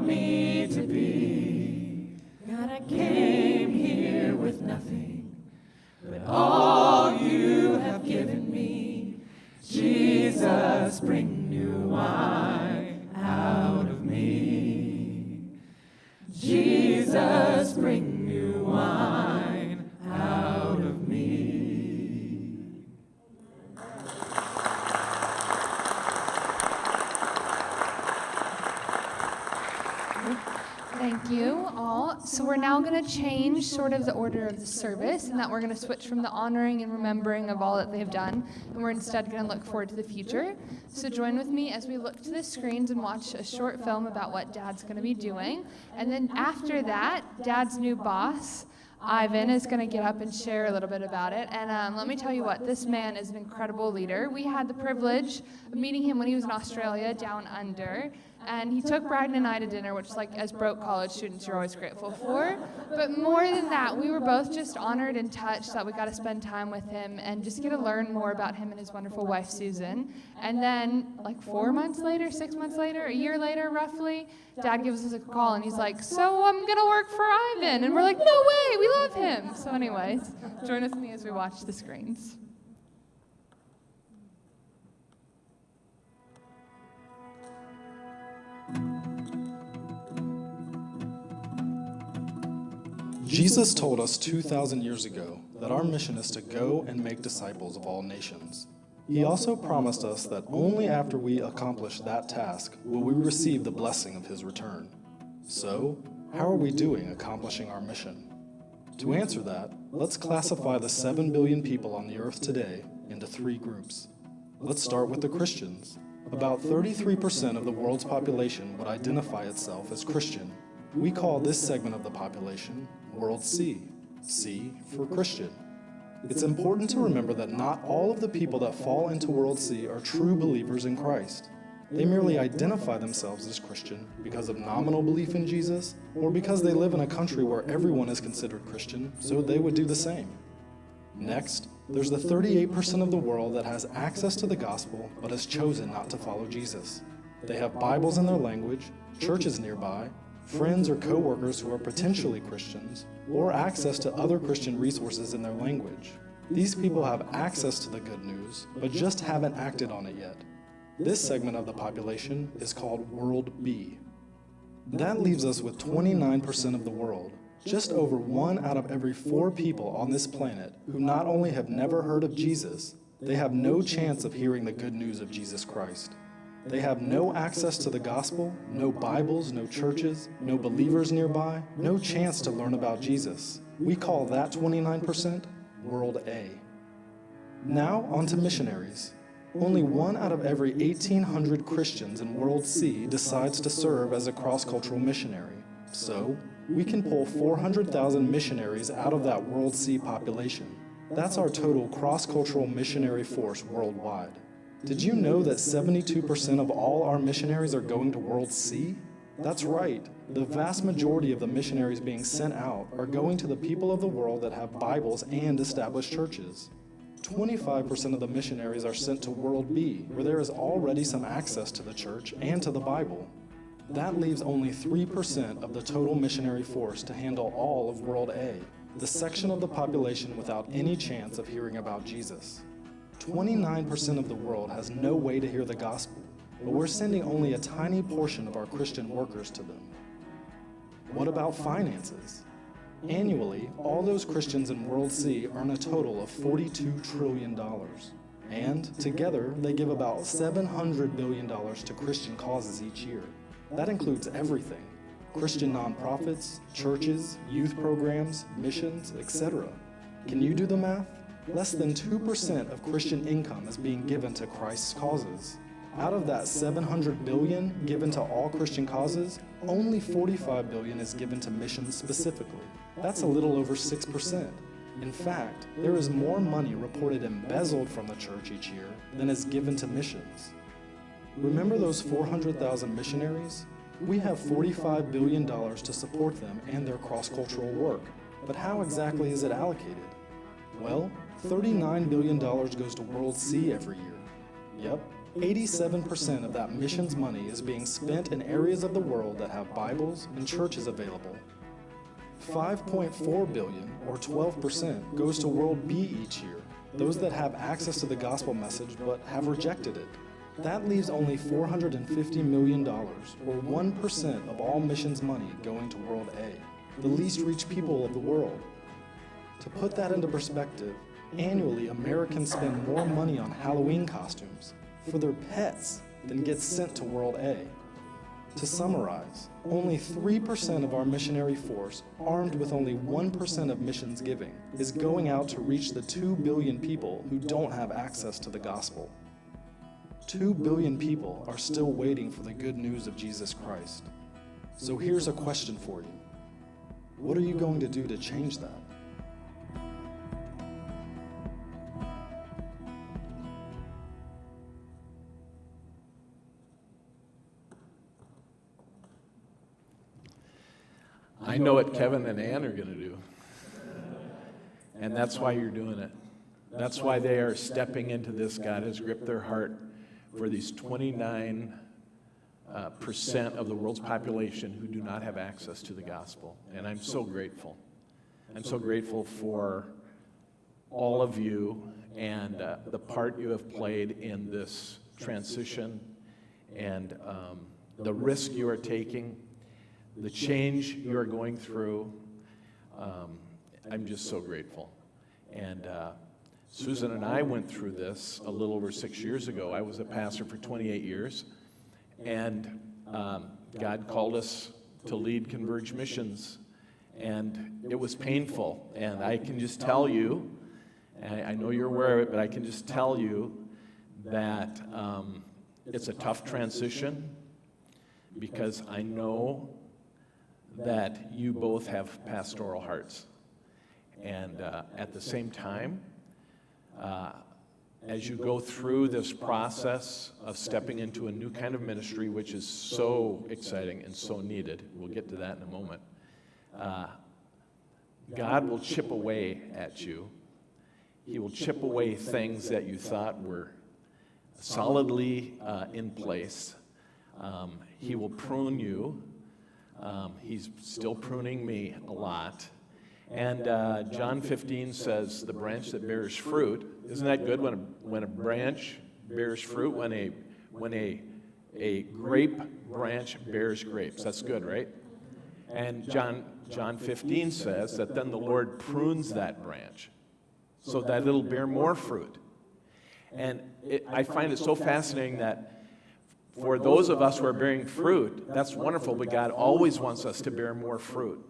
me to be. God, I came here with nothing, but all you have given me. Jesus, bring new wine out of me. Jesus, bring new wine out of me. Thank you all. So we're now going to change sort of the order of the service, and that we're going to switch from the honoring and remembering of all that they've done, and we're instead going to look forward to the future. So join with me as we look to the screens and watch a short film about what Dad's going to be doing. And then after that, Dad's new boss, Ivan, is going to get up and share a little bit about it. And let me tell you what, this man is an incredible leader. We had the privilege of meeting him when he was in Australia, down under. And he took Bryden and I to dinner, which, like, as broke college students, you're always grateful for. But more than that, we were both just honored and touched that we got to spend time with him and just get to learn more about him and his wonderful wife, Susan. And then, like 4 months later, 6 months later, a year later, roughly, Dad gives us a call, and he's like, so I'm going to work for Ivan. And we're like, no way, we love him. So anyways, join with me as we watch the screens. Jesus told us 2,000 years ago that our mission is to go and make disciples of all nations. He also promised us that only after we accomplish that task will we receive the blessing of his return. So, how are we doing accomplishing our mission? To answer that, let's classify the 7 billion people on the earth today into 3 groups. Let's start with the Christians. About 33% of the world's population would identify itself as Christian. We call this segment of the population World C, C for Christian. It's important to remember that not all of the people that fall into World C are true believers in Christ. They merely identify themselves as Christian because of nominal belief in Jesus, or because they live in a country where everyone is considered Christian, so they would do the same. Next, there's the 38% of the world that has access to the gospel but has chosen not to follow Jesus. They have Bibles in their language, churches nearby, friends or co-workers who are potentially Christians, or access to other Christian resources in their language. These people have access to the good news, but just haven't acted on it yet. This segment of the population is called World B. That leaves us with 29% of the world, just over 1 out of every 4 people on this planet who not only have never heard of Jesus, they have no chance of hearing the good news of Jesus Christ. They have no access to the gospel, no Bibles, no churches, no believers nearby, no chance to learn about Jesus. We call that 29% World A. Now on to missionaries. Only 1 out of every 1,800 Christians in World C decides to serve as a cross-cultural missionary. So, we can pull 400,000 missionaries out of that World C population. That's our total cross-cultural missionary force worldwide. Did you know that 72% of all our missionaries are going to World C? That's right. The vast majority of the missionaries being sent out are going to the people of the world that have Bibles and established churches. 25% of the missionaries are sent to World B, where there is already some access to the church and to the Bible. That leaves only 3% of the total missionary force to handle all of World A, the section of the population without any chance of hearing about Jesus. 29% of the world has no way to hear the gospel, but we're sending only a tiny portion of our Christian workers to them. What about finances? Annually, all those Christians in World C earn a total of $42 trillion. And together, they give about $700 billion to Christian causes each year. That includes everything: Christian nonprofits, churches, youth programs, missions, etc. Can you do the math? Less than 2% of Christian income is being given to Christ's causes. Out of that $700 billion given to all Christian causes, only $45 billion is given to missions specifically. That's a little over 6%. In fact, there is more money reported embezzled from the church each year than is given to missions. Remember those 400,000 missionaries? We have $45 billion to support them and their cross-cultural work. But how exactly is it allocated? Well, $39 billion goes to World C every year. Yep, 87% of that missions money is being spent in areas of the world that have Bibles and churches available. 5.4 billion, or 12%, goes to World B each year, those that have access to the gospel message but have rejected it. That leaves only $450 million, or 1% of all missions money going to World A, the least reached people of the world. To put that into perspective, annually Americans spend more money on Halloween costumes for their pets than gets sent to World A. To summarize, only 3% of our missionary force, armed with only 1% of missions giving, is going out to reach the 2 billion people who don't have access to the gospel. 2 billion people are still waiting for the good news of Jesus Christ. So here's a question for you. What are you going to do to change that? I know what Kevin and Ann are going to do. And that's why you're doing it. That's why they are stepping into this. God has gripped their heart for these 29% of the world's population who do not have access to the gospel. And I'm so grateful. I'm so grateful for all of you and the part you have played in this transition and the risk you are taking, the change you are going through. I'm just so grateful. And Susan and I went through this a little over 6 years ago. I was a pastor for 28 years, and God called us to lead Converge missions, and it was painful. And I can just tell you, and I know you're aware of it, but I can just tell you that it's a tough transition because I know that you both have pastoral hearts. And at the same time, as you go through this process of stepping into a new kind of ministry, which is so exciting and so needed, we'll get to that in a moment, God will chip away at you. He will chip away things that you thought were solidly in place. He will prune you. He's still pruning me a lot. And John 15 says, the branch that bears fruit, isn't that good when a branch bears fruit? When a grape branch bears grapes, that's good, right? And John 15 says that then the Lord prunes that branch so that it'll bear more fruit. And I find it so fascinating that for those of us who are bearing fruit, that's wonderful, but God always wants us to bear more fruit.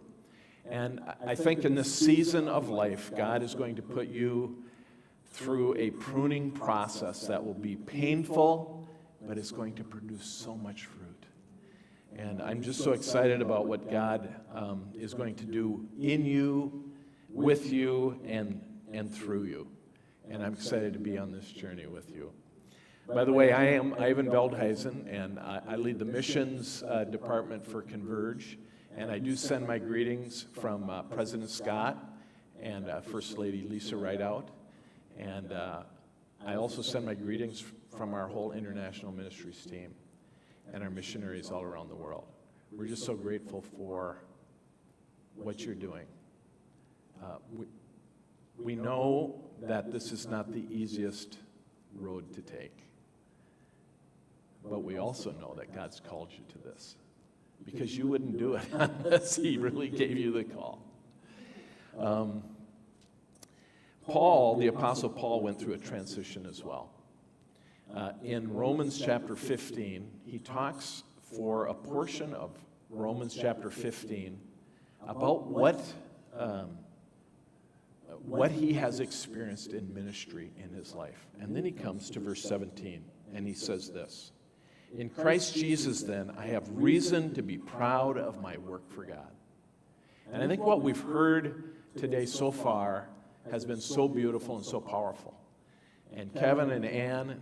And I think in this season of life, God is going to put you through a pruning process that will be painful, but it's going to produce so much fruit. And I'm just so excited about what God is going to do in you, with you, and through you. And I'm excited to be on this journey with you. By the way, I am Ivan Veldhuizen, and I lead the missions department for Converge. And I do send my greetings from President Scott and First Lady Lisa Rideout. And I also send my greetings from our whole international ministries team and our missionaries all around the world. We're just so grateful for what you're doing. We know that this is not the easiest road to take. But we also know that God's called you to this. Because you wouldn't do it unless He really gave you the call. Paul, the Apostle Paul, went through a transition as well. In Romans chapter 15, he talks for a portion of Romans chapter 15 about what he has experienced in ministry in his life. And then he comes to verse 17, and he says this: in Christ Jesus, then, I have reason to be proud of my work for God. And I think what we've heard today so far has been so beautiful and so powerful. And Kevin and Ann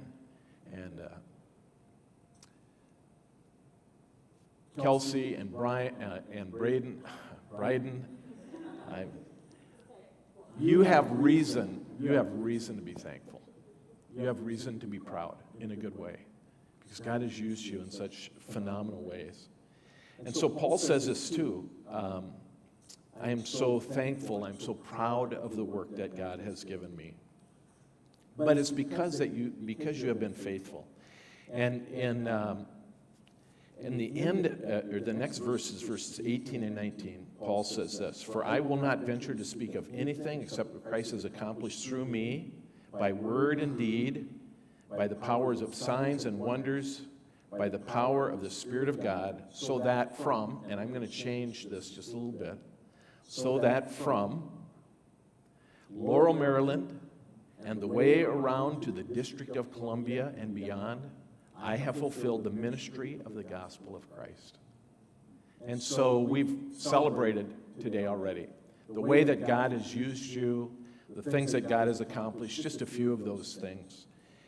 and Kelsey and Brian and Braden, you have reason to be thankful. You have reason to be proud in a good way. because God has used you in such phenomenal ways. And so Paul says this too. I am so thankful, I'm so proud of the work that God has given me. But it's because you have been faithful. And in the end, or the next verses, verses 18 and 19, Paul says this, "For I will not venture to speak of anything except what Christ has accomplished through me, by word and deed, by the powers of signs and wonders, by the power of the Spirit of God, so that from," and I'm going to change this just a little bit, "so that from Laurel, Maryland, and the way around to the District of Columbia and beyond, I have fulfilled the ministry of the gospel of Christ." And so we've celebrated today already the way that God has used you, the things that God has accomplished, just a few of those things.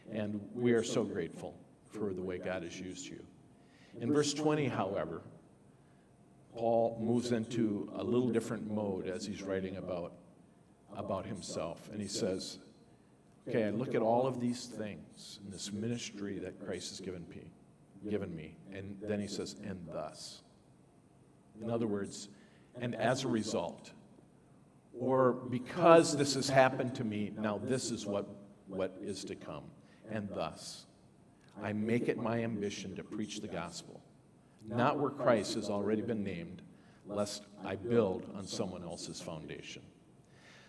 And we are so grateful for the way God has used you. In verse 20, however, Paul moves into a little different mode as he's writing about himself. And he says, okay, I look at all of these things in this ministry that Christ has given me. And then he says, and thus. In other words, and as a result, or because this has happened to me, now this is what is to come. And thus, I make it my ambition to preach the gospel, not where Christ has already been named, lest I build on someone else's foundation.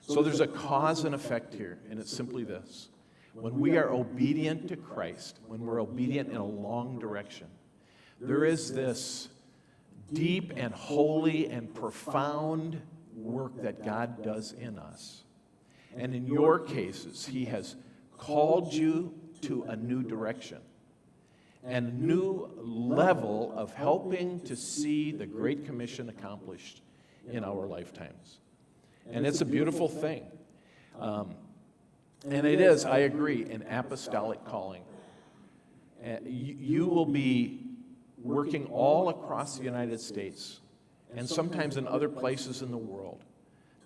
So there's a cause and effect here, and it's simply this. When we are obedient to Christ, when we're obedient in a long direction, there is this deep and holy and profound work that God does in us. And in your cases, he has called you to a new direction and a new level of helping to see the Great Commission accomplished in our lifetimes. And it's a beautiful thing. And it is, I agree, an apostolic calling. You will be working all across the United States and sometimes in other places in the world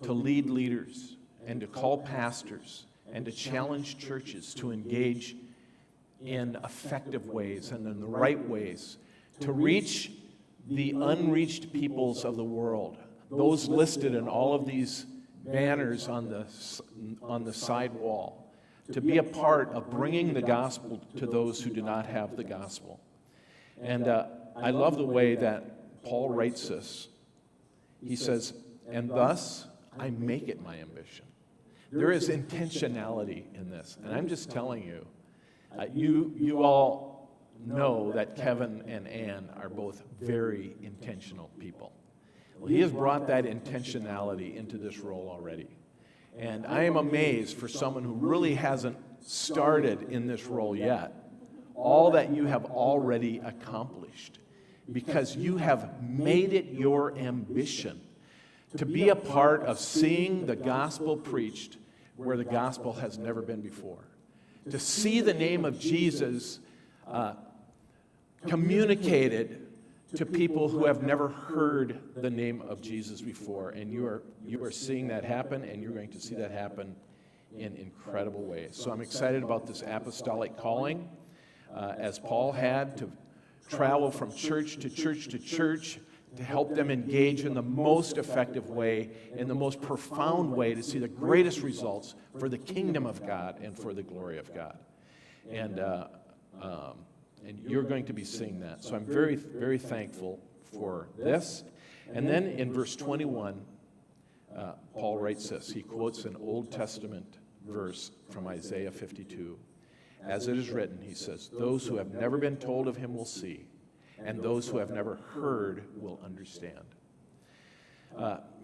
to lead leaders and to call pastors and to challenge churches to engage in effective ways and in the right ways to reach the unreached peoples of the world, those listed in all of these banners on the side wall, to be a part of bringing the gospel to those who do not have the gospel. And I love the way that Paul writes this. He says, and thus I make it my ambition. There is intentionality in this. And I'm just telling you, you all know that Kevin and Ann are both very intentional people. Well, he has brought that intentionality into this role already. And I am amazed for someone who really hasn't started in this role yet, all that you have already accomplished, because you have made it your ambition to be a part of seeing the gospel preached where the gospel has never been before, to see the name of Jesus communicated to people who have never heard the name of Jesus before. And you are seeing that happen, and you're going to see that happen in incredible ways. So I'm excited about this apostolic calling, as Paul had to travel from church to church to church to help them engage in the most effective way, in the most profound way, to see the greatest results for the kingdom of God and for the glory of God. And you're going to be seeing that. So I'm very, very thankful for this. And then in verse 21, Paul writes this. He quotes an Old Testament verse from Isaiah 52. As it is written, he says, those who have never been told of him will see, and those who have never heard will understand.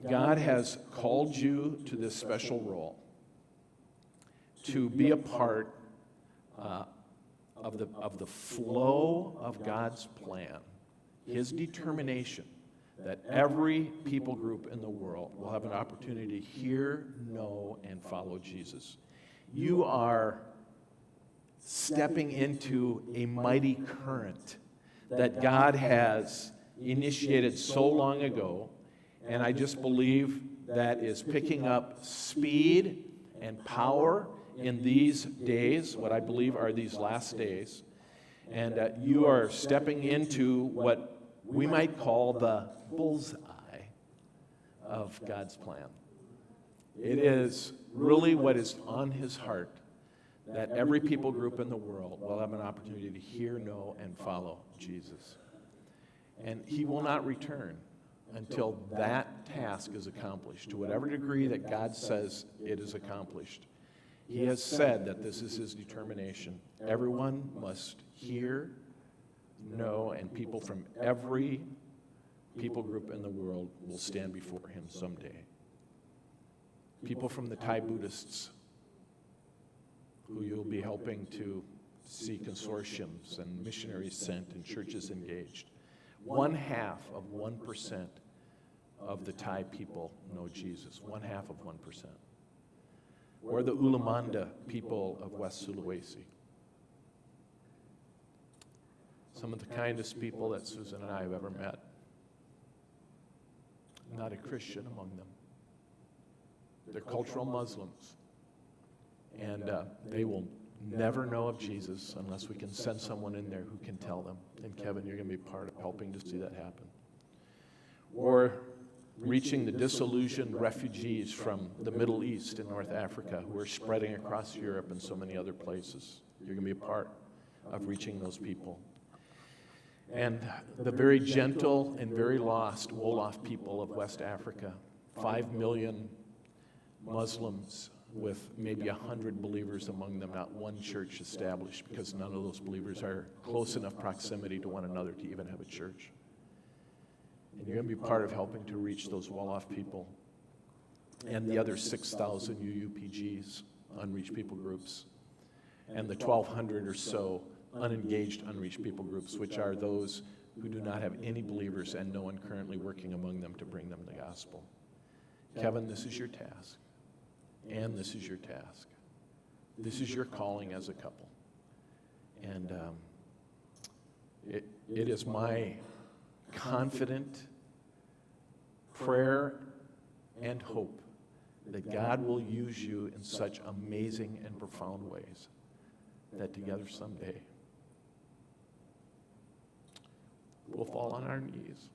God has called you to this special role to be a part of the flow of God's plan, his determination that every people group in the world will have an opportunity to hear, know, and follow Jesus. You are stepping into a mighty current that God has initiated so long ago, and I just believe that is picking up speed and power in these days, what I believe are these last days. And you are stepping into what we might call the bullseye of God's plan. It is really what is on his heart, that every people group in the world will have an opportunity to hear, know, and follow Jesus. And he will not return until that task is accomplished, to whatever degree that God says it is accomplished. He has said that this is his determination. Everyone must hear, know, and people from every people group in the world will stand before him someday. People from the Thai Buddhists, who you'll be helping to see consortiums and missionaries sent and churches engaged. 0.5% of the Thai people know Jesus, 0.5%. Or the Ulamanda people of West Sulawesi. Some of the kindest people that Susan and I have ever met. Not a Christian among them. They're cultural Muslims. And they will never know of Jesus unless we can send someone in there who can tell them. And Kevin, you're going to be part of helping to see that happen. Or reaching the disillusioned refugees from the Middle East and North Africa who are spreading across Europe and so many other places. You're going to be a part of reaching those people. And the very gentle and very lost Wolof people of West Africa, 5 million Muslims with maybe 100 believers among them, not one church established because none of those believers are close enough proximity to one another to even have a church. And you're going to be part of helping to reach those Wolof people and the other 6,000 UUPGs, unreached people groups, and the 1,200 or so unengaged unreached people groups, which are those who do not have any believers and no one currently working among them to bring them the gospel. Kevin, this is your task. And this is your task. This is your calling as a couple. And it is my confident prayer and hope that God will use you in such amazing and profound ways that together someday we'll fall on our knees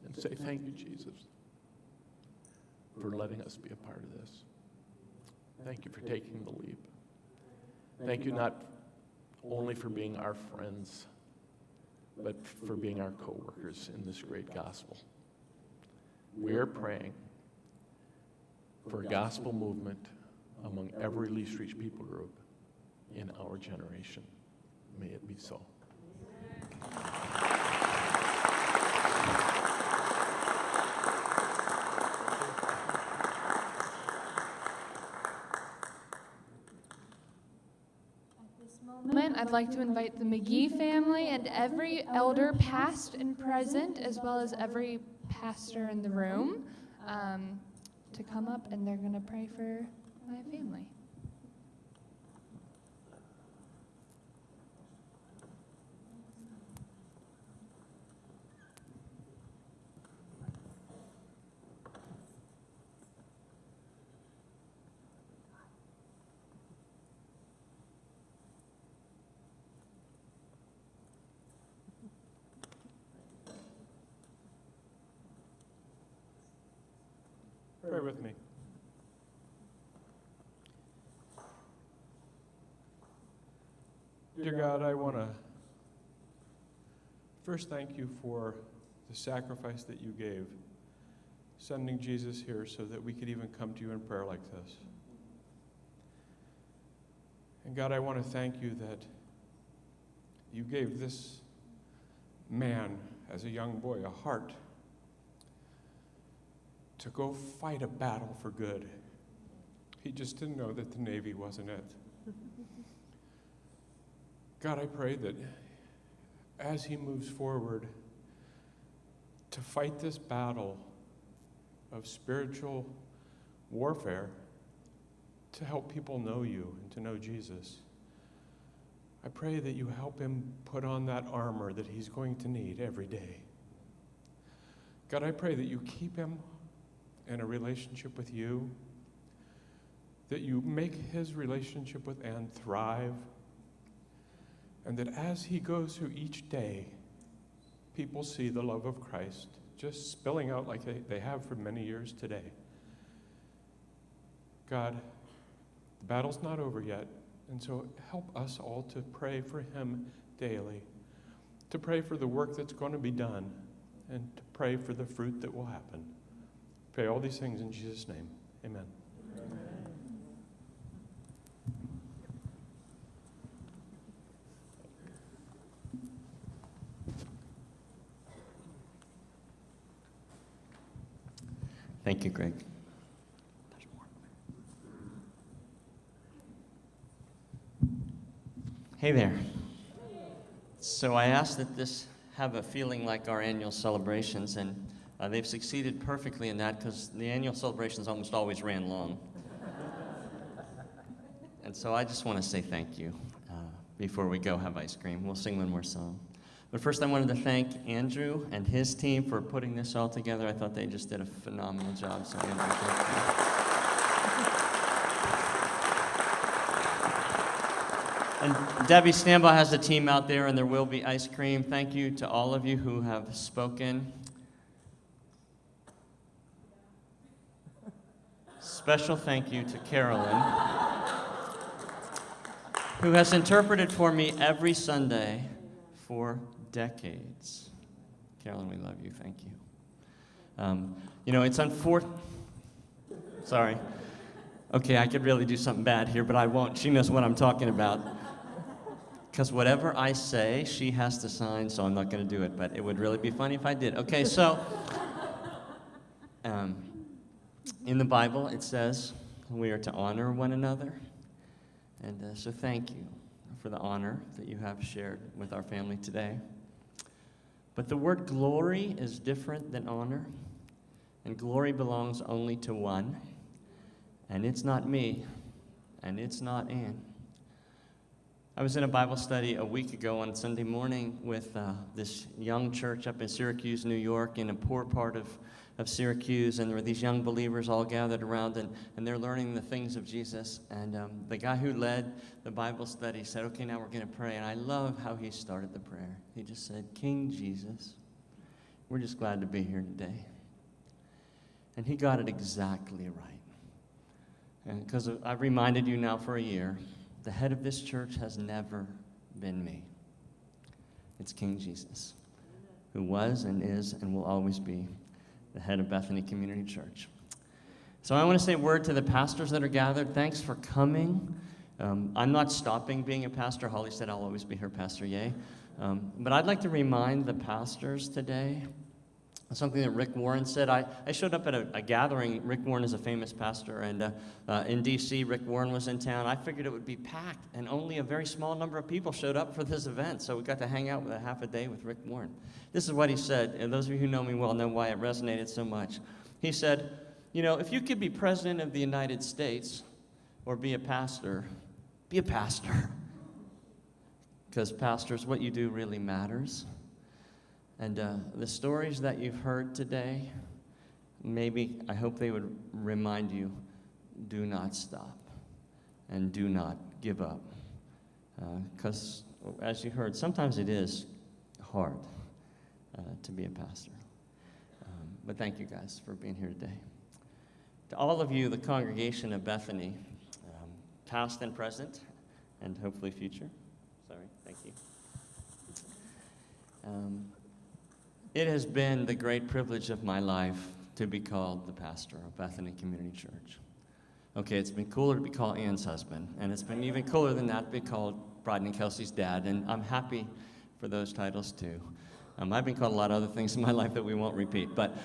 and say, thank you, Jesus, for letting us be a part of this. Thank you for taking the leap. Thank you not only for being our friends, but for being our co-workers in this great gospel. We are praying for a gospel movement among every least reached people group in our generation. May it be so. I'd like to invite the McGhee family and every elder past and present, as well as every pastor in the room, to come up, and they're going to pray for my family. Pray with me. Dear God, I want to first thank you for the sacrifice that you gave, sending Jesus here so that we could even come to you in prayer like this. And God, I want to thank you that you gave this man, as a young boy, a heart to go fight a battle for good. He just didn't know that the Navy wasn't it. God, I pray that as he moves forward to fight this battle of spiritual warfare, to help people know you and to know Jesus, I pray that you help him put on that armor that he's going to need every day. God, I pray that you keep him in a relationship with you, that you make his relationship with Ann thrive, And that as he goes through each day, people see the love of Christ just spilling out like they have for many years today. God, the battle's not over yet, and so help us all to pray for him daily, to pray for the work that's going to be done, and to pray for the fruit that will happen. Pray all these things in Jesus' name. Amen. Thank you, Greg. Hey there. So I asked that this have a feeling like our annual celebrations, and they've succeeded perfectly in that because the annual celebrations almost always ran long. And so I just want to say thank you before we go have ice cream. We'll sing one more song. But first I wanted to thank Andrew and his team for putting this all together. I thought they just did a phenomenal job, so Andrew, thank you. And Debbie, stand by, has the team out there, and there will be ice cream. Thank you to all of you who have spoken. Special thank you to Carolyn, who has interpreted for me every Sunday for decades. Carolyn, we love you. Thank you. You know, it's unfortunate. Sorry. Okay, I could really do something bad here, but I won't. She knows what I'm talking about. Because whatever I say, she has to sign, so I'm not going to do it. But it would really be funny if I did. Okay, so in the Bible, it says we are to honor one another. And so thank you for the honor that you have shared with our family today. But the word glory is different than honor, and glory belongs only to one, and it's not me, and it's not Ann. I was in a Bible study a week ago on Sunday morning with this young church up in Syracuse, New York, in a poor part of Syracuse, and there were these young believers all gathered around, and they're learning the things of Jesus. And the guy who led the Bible study said, okay, now we're going to pray. And I love how he started the prayer. He just said, King Jesus, we're just glad to be here today. And he got it exactly right. And because I've reminded you now for a year, the head of this church has never been me. It's King Jesus, who was and is and will always be the head of Bethany Community Church. So I want to say a word to the pastors that are gathered. Thanks for coming. I'm not stopping being a pastor. Holly said I'll always be her pastor, yay. But I'd like to remind the pastors today something that Rick Warren said. I showed up at a gathering. Rick Warren is a famous pastor, and in D.C., Rick Warren was in town. I figured it would be packed, and only a very small number of people showed up for this event, so we got to hang out with a half a day with Rick Warren. This is what he said, and those of you who know me well know why it resonated so much. He said, you know, if you could be president of the United States or be a pastor, be a pastor. Because pastors, what you do really matters. And the stories that you've heard today, maybe, I hope they would remind you, do not stop and do not give up. Because, as you heard, sometimes it is hard to be a pastor. But thank you guys for being here today. To all of you, the congregation of Bethany, past and present, and hopefully future. Sorry, thank you. It has been the great privilege of my life to be called the pastor of Bethany Community Church. Okay, it's been cooler to be called Ann's husband, and it's been even cooler than that to be called Bryden and Kelsey's dad, and I'm happy for those titles too. I've been called a lot of other things in my life that we won't repeat, but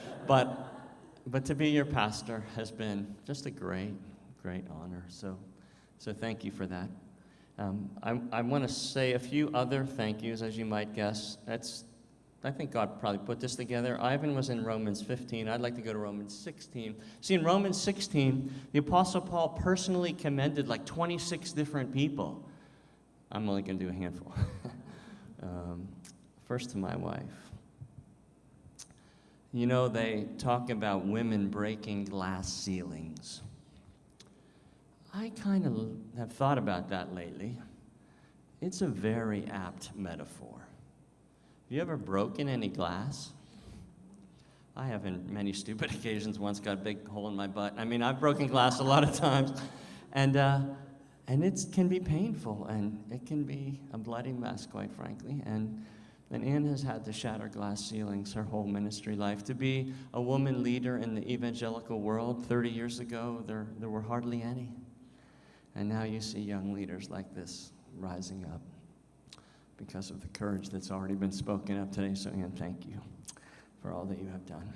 to be your pastor has been just a great, great honor. So thank you for that. I want to say a few other thank yous, as you might guess. I think God probably put this together. Ivan was in Romans 15. I'd like to go to Romans 16. See, in Romans 16, the Apostle Paul personally commended like 26 different people. I'm only going to do a handful. First to my wife. You know, they talk about women breaking glass ceilings. I kind of have thought about that lately. it's a very apt metaphor. Have you ever broken any glass? I have in many stupid occasions. Once got a big hole in my butt. I mean, I've broken glass a lot of times. And it can be painful, and it can be a bloody mess, quite frankly. And Ann has had to shatter glass ceilings her whole ministry life. To be a woman leader in the evangelical world 30 years ago, there were hardly any. And now you see young leaders like this rising up because of the courage that's already been spoken of today. So Ann, thank you for all that you have done.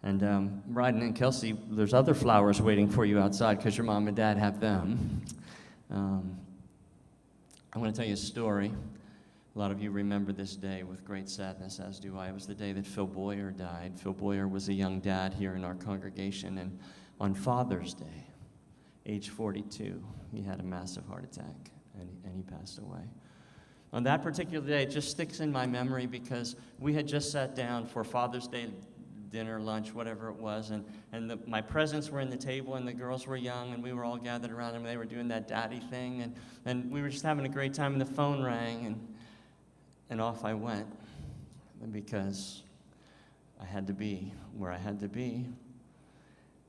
And Bryden and Kelsey, there's other flowers waiting for you outside because your mom and dad have them. I want to tell you a story. A lot of you remember this day with great sadness, as do I. It was the day that Phil Boyer died. Phil Boyer was a young dad here in our congregation, and on Father's Day, age 42, he had a massive heart attack, and he passed away. On that particular day, it just sticks in my memory because we had just sat down for Father's Day dinner, lunch, whatever it was, and my presents were in the table, and the girls were young, and we were all gathered around them. They were doing that daddy thing, and we were just having a great time, and the phone rang, and off I went because I had to be where I had to be.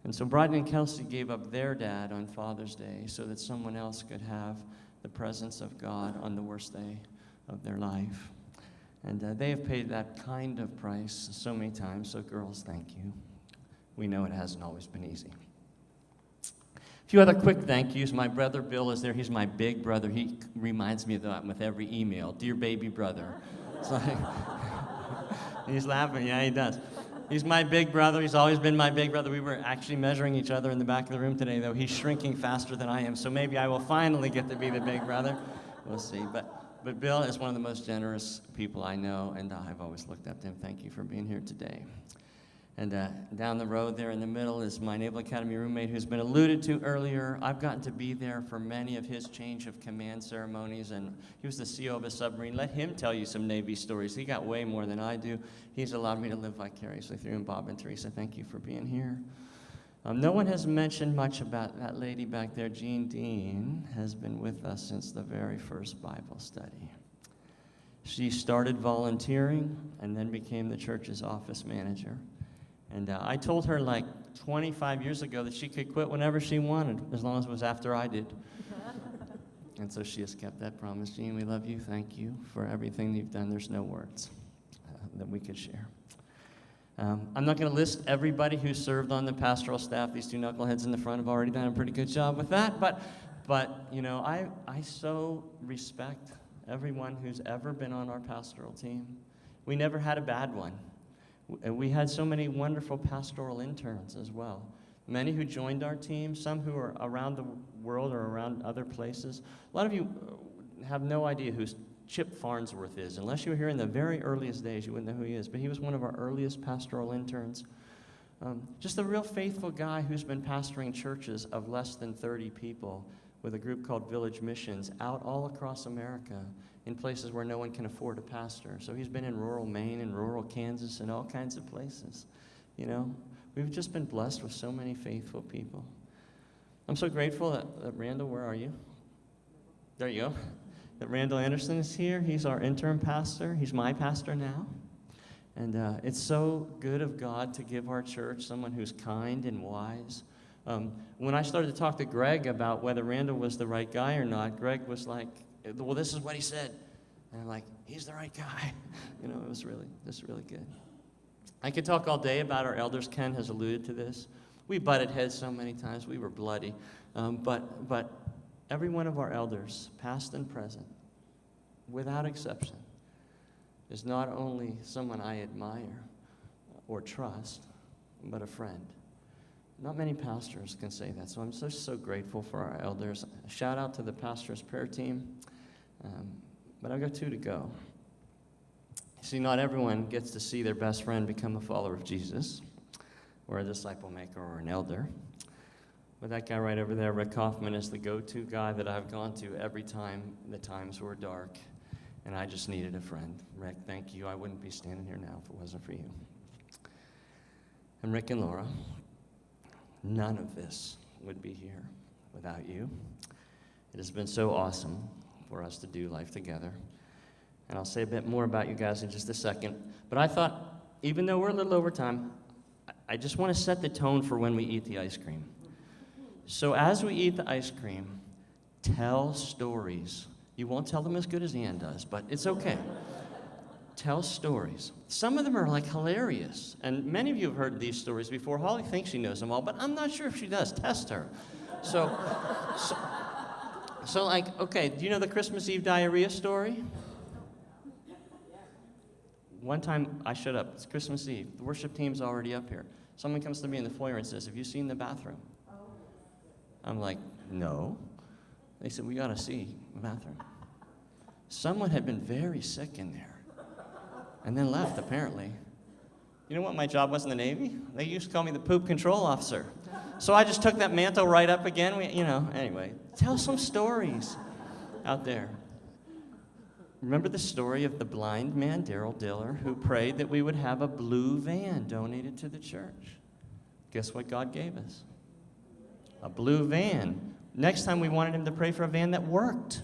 And so Bryden and Kelsey gave up their dad on Father's Day so that someone else could have the presence of God on the worst day of their life. And they have paid that kind of price so many times. So girls, thank you. We know it hasn't always been easy. A few other quick thank yous. My brother Bill is there. He's my big brother. He reminds me of that with every email. Dear baby brother. It's like, he's laughing. Yeah, he does. He's my big brother. He's always been my big brother. We were actually measuring each other in the back of the room today, though. He's shrinking faster than I am, so maybe I will finally get to be the big brother. We'll see. But Bill is one of the most generous people I know, and I've always looked up to him. Thank you for being here today. And down the road there in the middle is my Naval Academy roommate who's been alluded to earlier. I've gotten to be there for many of his change of command ceremonies, and he was the CO of a submarine. Let him tell you some Navy stories. He got way more than I do. He's allowed me to live vicariously through him. Bob and Teresa, thank you for being here. No one has mentioned much about that lady back there. Jean Dean has been with us since the very first Bible study. She started volunteering and then became the church's office manager. And I told her like 25 years ago that she could quit whenever she wanted, as long as it was after I did. And so she has kept that promise. Jean, we love you. Thank you for everything you've done. There's no words that we could share. I'm not going to list everybody who served on the pastoral staff. These two knuckleheads in the front have already done a pretty good job with that. But you know, I so respect everyone who's ever been on our pastoral team. We never had a bad one. We had so many wonderful pastoral interns as well. Many who joined our team, some who are around the world or around other places. A lot of you have no idea who Chip Farnsworth is. Unless you were here in the very earliest days, you wouldn't know who he is. But he was one of our earliest pastoral interns. Just a real faithful guy who's been pastoring churches of less than 30 people with a group called Village Missions out all across America in places where no one can afford a pastor. So he's been in rural Maine and rural Kansas and all kinds of places. You know, we've just been blessed with so many faithful people. I'm so grateful that Randall, where are you? There you go. That Randall Anderson is here. He's our interim pastor. He's my pastor now. And it's so good of God to give our church someone who's kind and wise. When I started to talk to Greg about whether Randall was the right guy or not, Greg was like, well, this is what he said. And I'm like, he's the right guy. You know, it was really good. I could talk all day about our elders. Ken has alluded to this. We butted heads so many times. We were bloody. But every one of our elders, past and present, without exception, is not only someone I admire or trust, but a friend. Not many pastors can say that, so I'm so grateful for our elders. Shout out to the pastor's prayer team, but I've got two to go. See, not everyone gets to see their best friend become a follower of Jesus, or a disciple maker, or an elder. But that guy right over there, Rick Kaufman, is the go-to guy that I've gone to every time the times were dark, and I just needed a friend. Rick, thank you. I wouldn't be standing here now if it wasn't for you. And Rick and Laura, none of this would be here without you. It has been so awesome for us to do life together. And I'll say a bit more about you guys in just a second. But I thought, even though we're a little over time, I just want to set the tone for when we eat the ice cream. So as we eat the ice cream, tell stories. You won't tell them as good as Ann does, but it's okay. Tell stories. Some of them are like hilarious, and many of you have heard these stories before. Holly thinks she knows them all, but I'm not sure if she does. Test her. So like, okay, do you know the Christmas Eve diarrhea story? One time, I shut up. It's Christmas Eve. The worship team's already up here. Someone comes to me in the foyer and says, "Have you seen the bathroom?" I'm like, "No." They said, "We got to see the bathroom." Someone had been very sick in there and then left, apparently. You know what my job was in the Navy? They used to call me the poop control officer. So I just took that mantle right up again. Anyway, tell some stories out there. Remember the story of the blind man, Daryl Diller, who prayed that we would have a blue van donated to the church? Guess what God gave us? A blue van. Next time we wanted him to pray for a van that worked.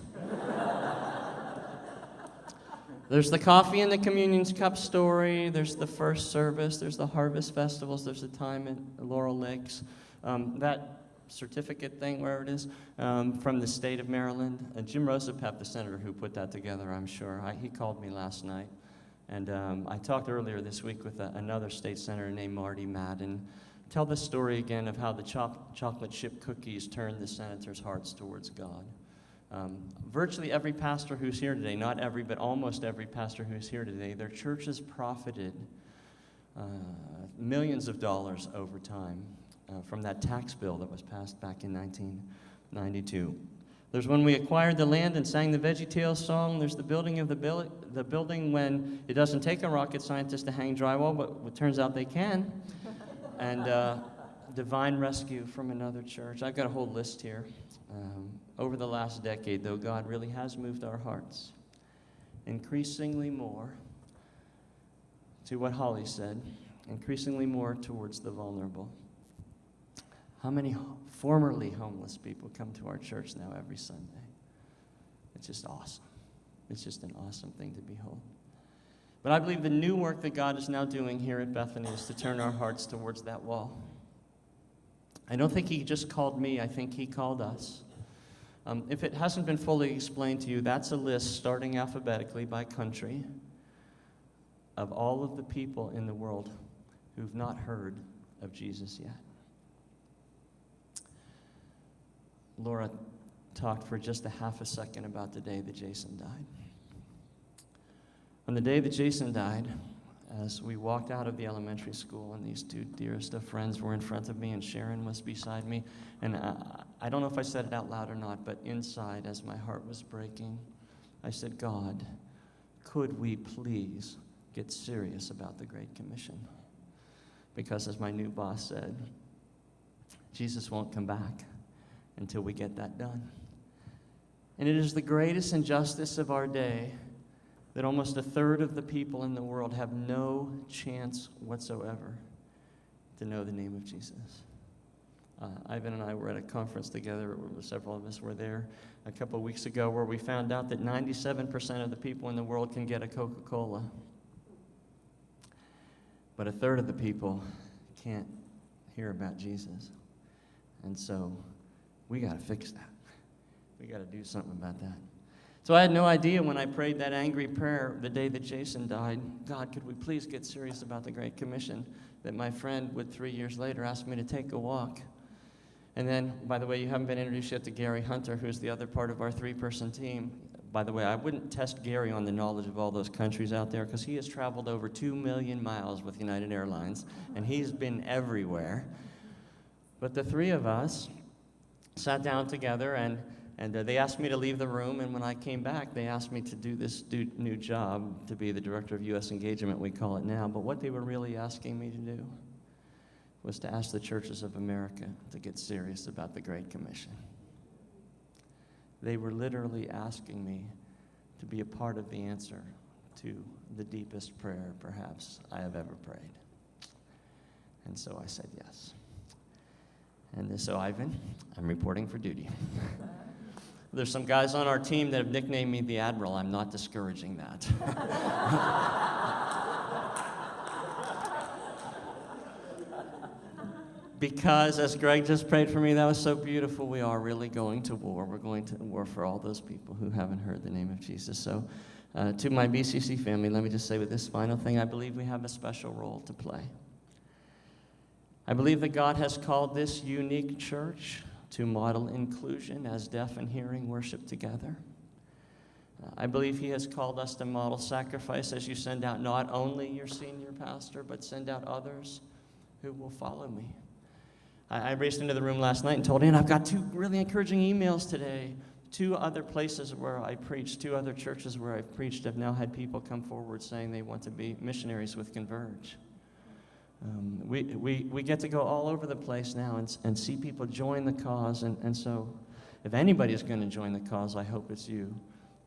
There's the coffee and the communion cup story. There's the first service. There's the harvest festivals. There's the time at Laurel Lakes. That certificate thing, wherever it is, from the state of Maryland. Jim Rosapep, the senator who put that together, I'm sure. He called me last night. And I talked earlier this week with another state senator named Marty Madden. Tell the story again of how the chocolate chip cookies turned the senators' hearts towards God. Virtually every pastor who's here today, not every, but almost every pastor who's here today, their churches profited millions of dollars over time from that tax bill that was passed back in 1992. There's when we acquired the land and sang the VeggieTales song. There's the building of the building when it doesn't take a rocket scientist to hang drywall, but it turns out they can. And divine rescue from another church. I've got a whole list here. Over the last decade, though, God really has moved our hearts increasingly more to what Holly said, increasingly more towards the vulnerable. How many formerly homeless people come to our church now every Sunday? It's just awesome. It's just an awesome thing to behold. But I believe the new work that God is now doing here at Bethany is to turn our hearts towards that wall. I don't think he just called me. I think he called us. If it hasn't been fully explained to you, that's a list starting alphabetically by country of all of the people in the world who've not heard of Jesus yet. Laura talked for just a half a second about the day that Jason died. On the day that Jason died, as we walked out of the elementary school, and these two dearest of friends were in front of me, and Sharon was beside me, and I don't know if I said it out loud or not, but inside, as my heart was breaking, I said, "God, could we please get serious about the Great Commission?" Because as my new boss said, Jesus won't come back until we get that done. And it is the greatest injustice of our day that almost a third of the people in the world have no chance whatsoever to know the name of Jesus. Ivan and I were at a conference together, several of us were there a couple of weeks ago, where we found out that 97% of the people in the world can get a Coca-Cola. But a third of the people can't hear about Jesus. And so we got to fix that. We got to do something about that. So I had no idea when I prayed that angry prayer the day that Jason died, "God, could we please get serious about the Great Commission?" that my friend would 3 years later ask me to take a walk. And then, by the way, you haven't been introduced yet to Gary Hunter, who's the other part of our 3-person team. By the way, I wouldn't test Gary on the knowledge of all those countries out there, because he has traveled over 2 million miles with United Airlines, and he's been everywhere. But the three of us sat down together, and they asked me to leave the room, and when I came back, they asked me to do this new job, to be the director of U.S. engagement, we call it now. But what they were really asking me to do was to ask the churches of America to get serious about the Great Commission. They were literally asking me to be a part of the answer to the deepest prayer, perhaps, I have ever prayed. And so I said yes. And so, Ivan, I'm reporting for duty. There's some guys on our team that have nicknamed me the Admiral. I'm not discouraging that. Because, as Greg just prayed for me, that was so beautiful, we are really going to war. We're going to war for all those people who haven't heard the name of Jesus. So, to my BCC family, let me just say with this final thing, I believe we have a special role to play. I believe that God has called this unique church to model inclusion as deaf and hearing worship together. I believe He has called us to model sacrifice as you send out not only your senior pastor, but send out others who will follow me. I raced into the room last night and told Ann, I've got 2 really encouraging emails today. 2 other places where I preached, 2 other churches where I've preached have now had people come forward saying they want to be missionaries with Converge. We get to go all over the place now and see people join the cause. And so if anybody's going to join the cause, I hope it's you,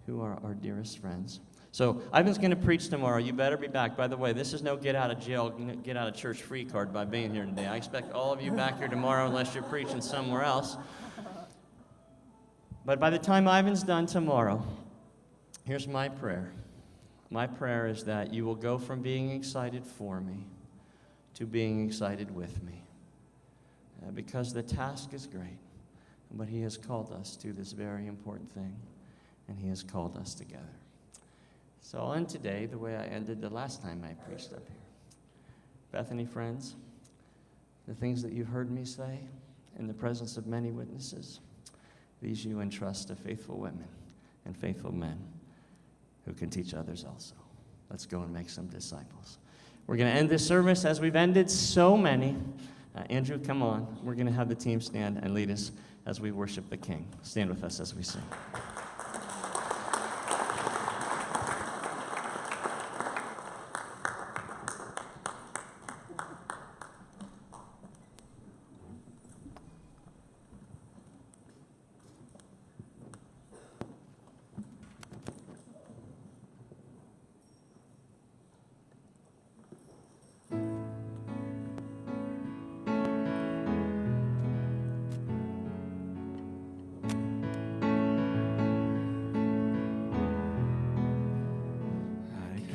who are our dearest friends. So Ivan's going to preach tomorrow. You better be back. By the way, this is no get out of jail, get out of church free card by being here today. I expect all of you back here tomorrow unless you're preaching somewhere else. But by the time Ivan's done tomorrow, here's my prayer. My prayer is that you will go from being excited for me to being excited with me. Because the task is great, but He has called us to this very important thing, and He has called us together. So I'll end today the way I ended the last time I preached up here. Bethany friends, the things that you've heard me say in the presence of many witnesses, these you entrust to faithful women and faithful men who can teach others also. Let's go and make some disciples. We're going to end this service as we've ended so many. Andrew, come on. We're going to have the team stand and lead us as we worship the King. Stand with us as we sing.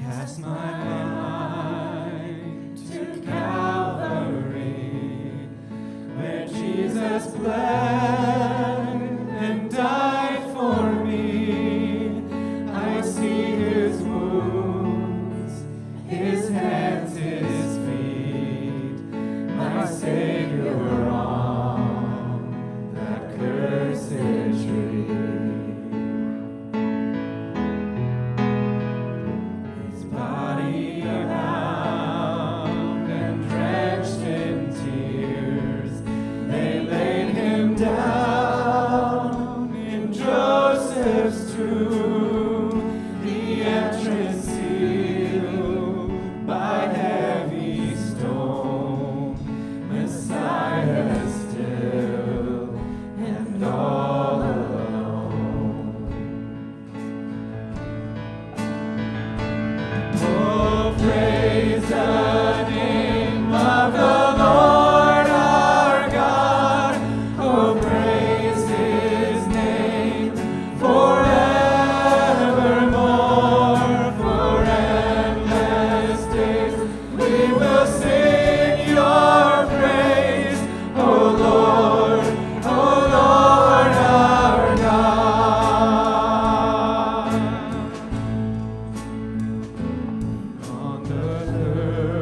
Cast my mind to Calvary, where Jesus bled and died for me. I see His wounds, His hands, His feet, my Savior on that cursed tree. On the third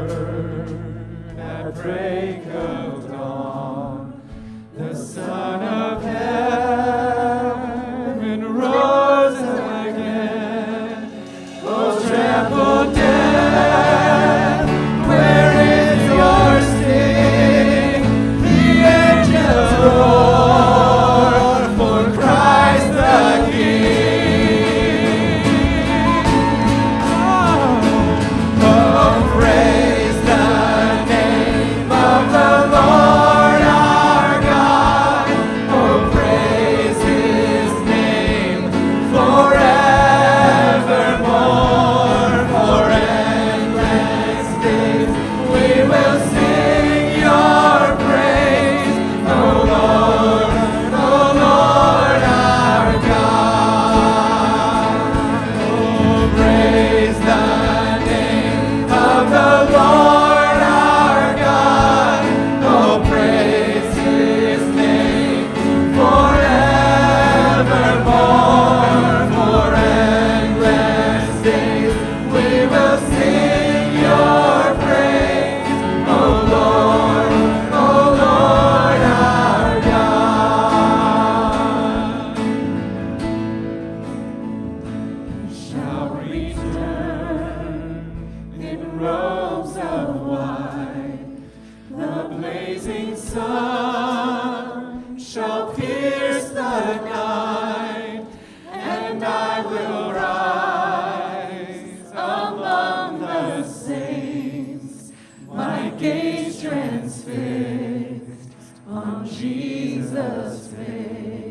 of wine. The blazing sun shall pierce the night, and I will rise among the saints, my gaze transfixed on Jesus' face.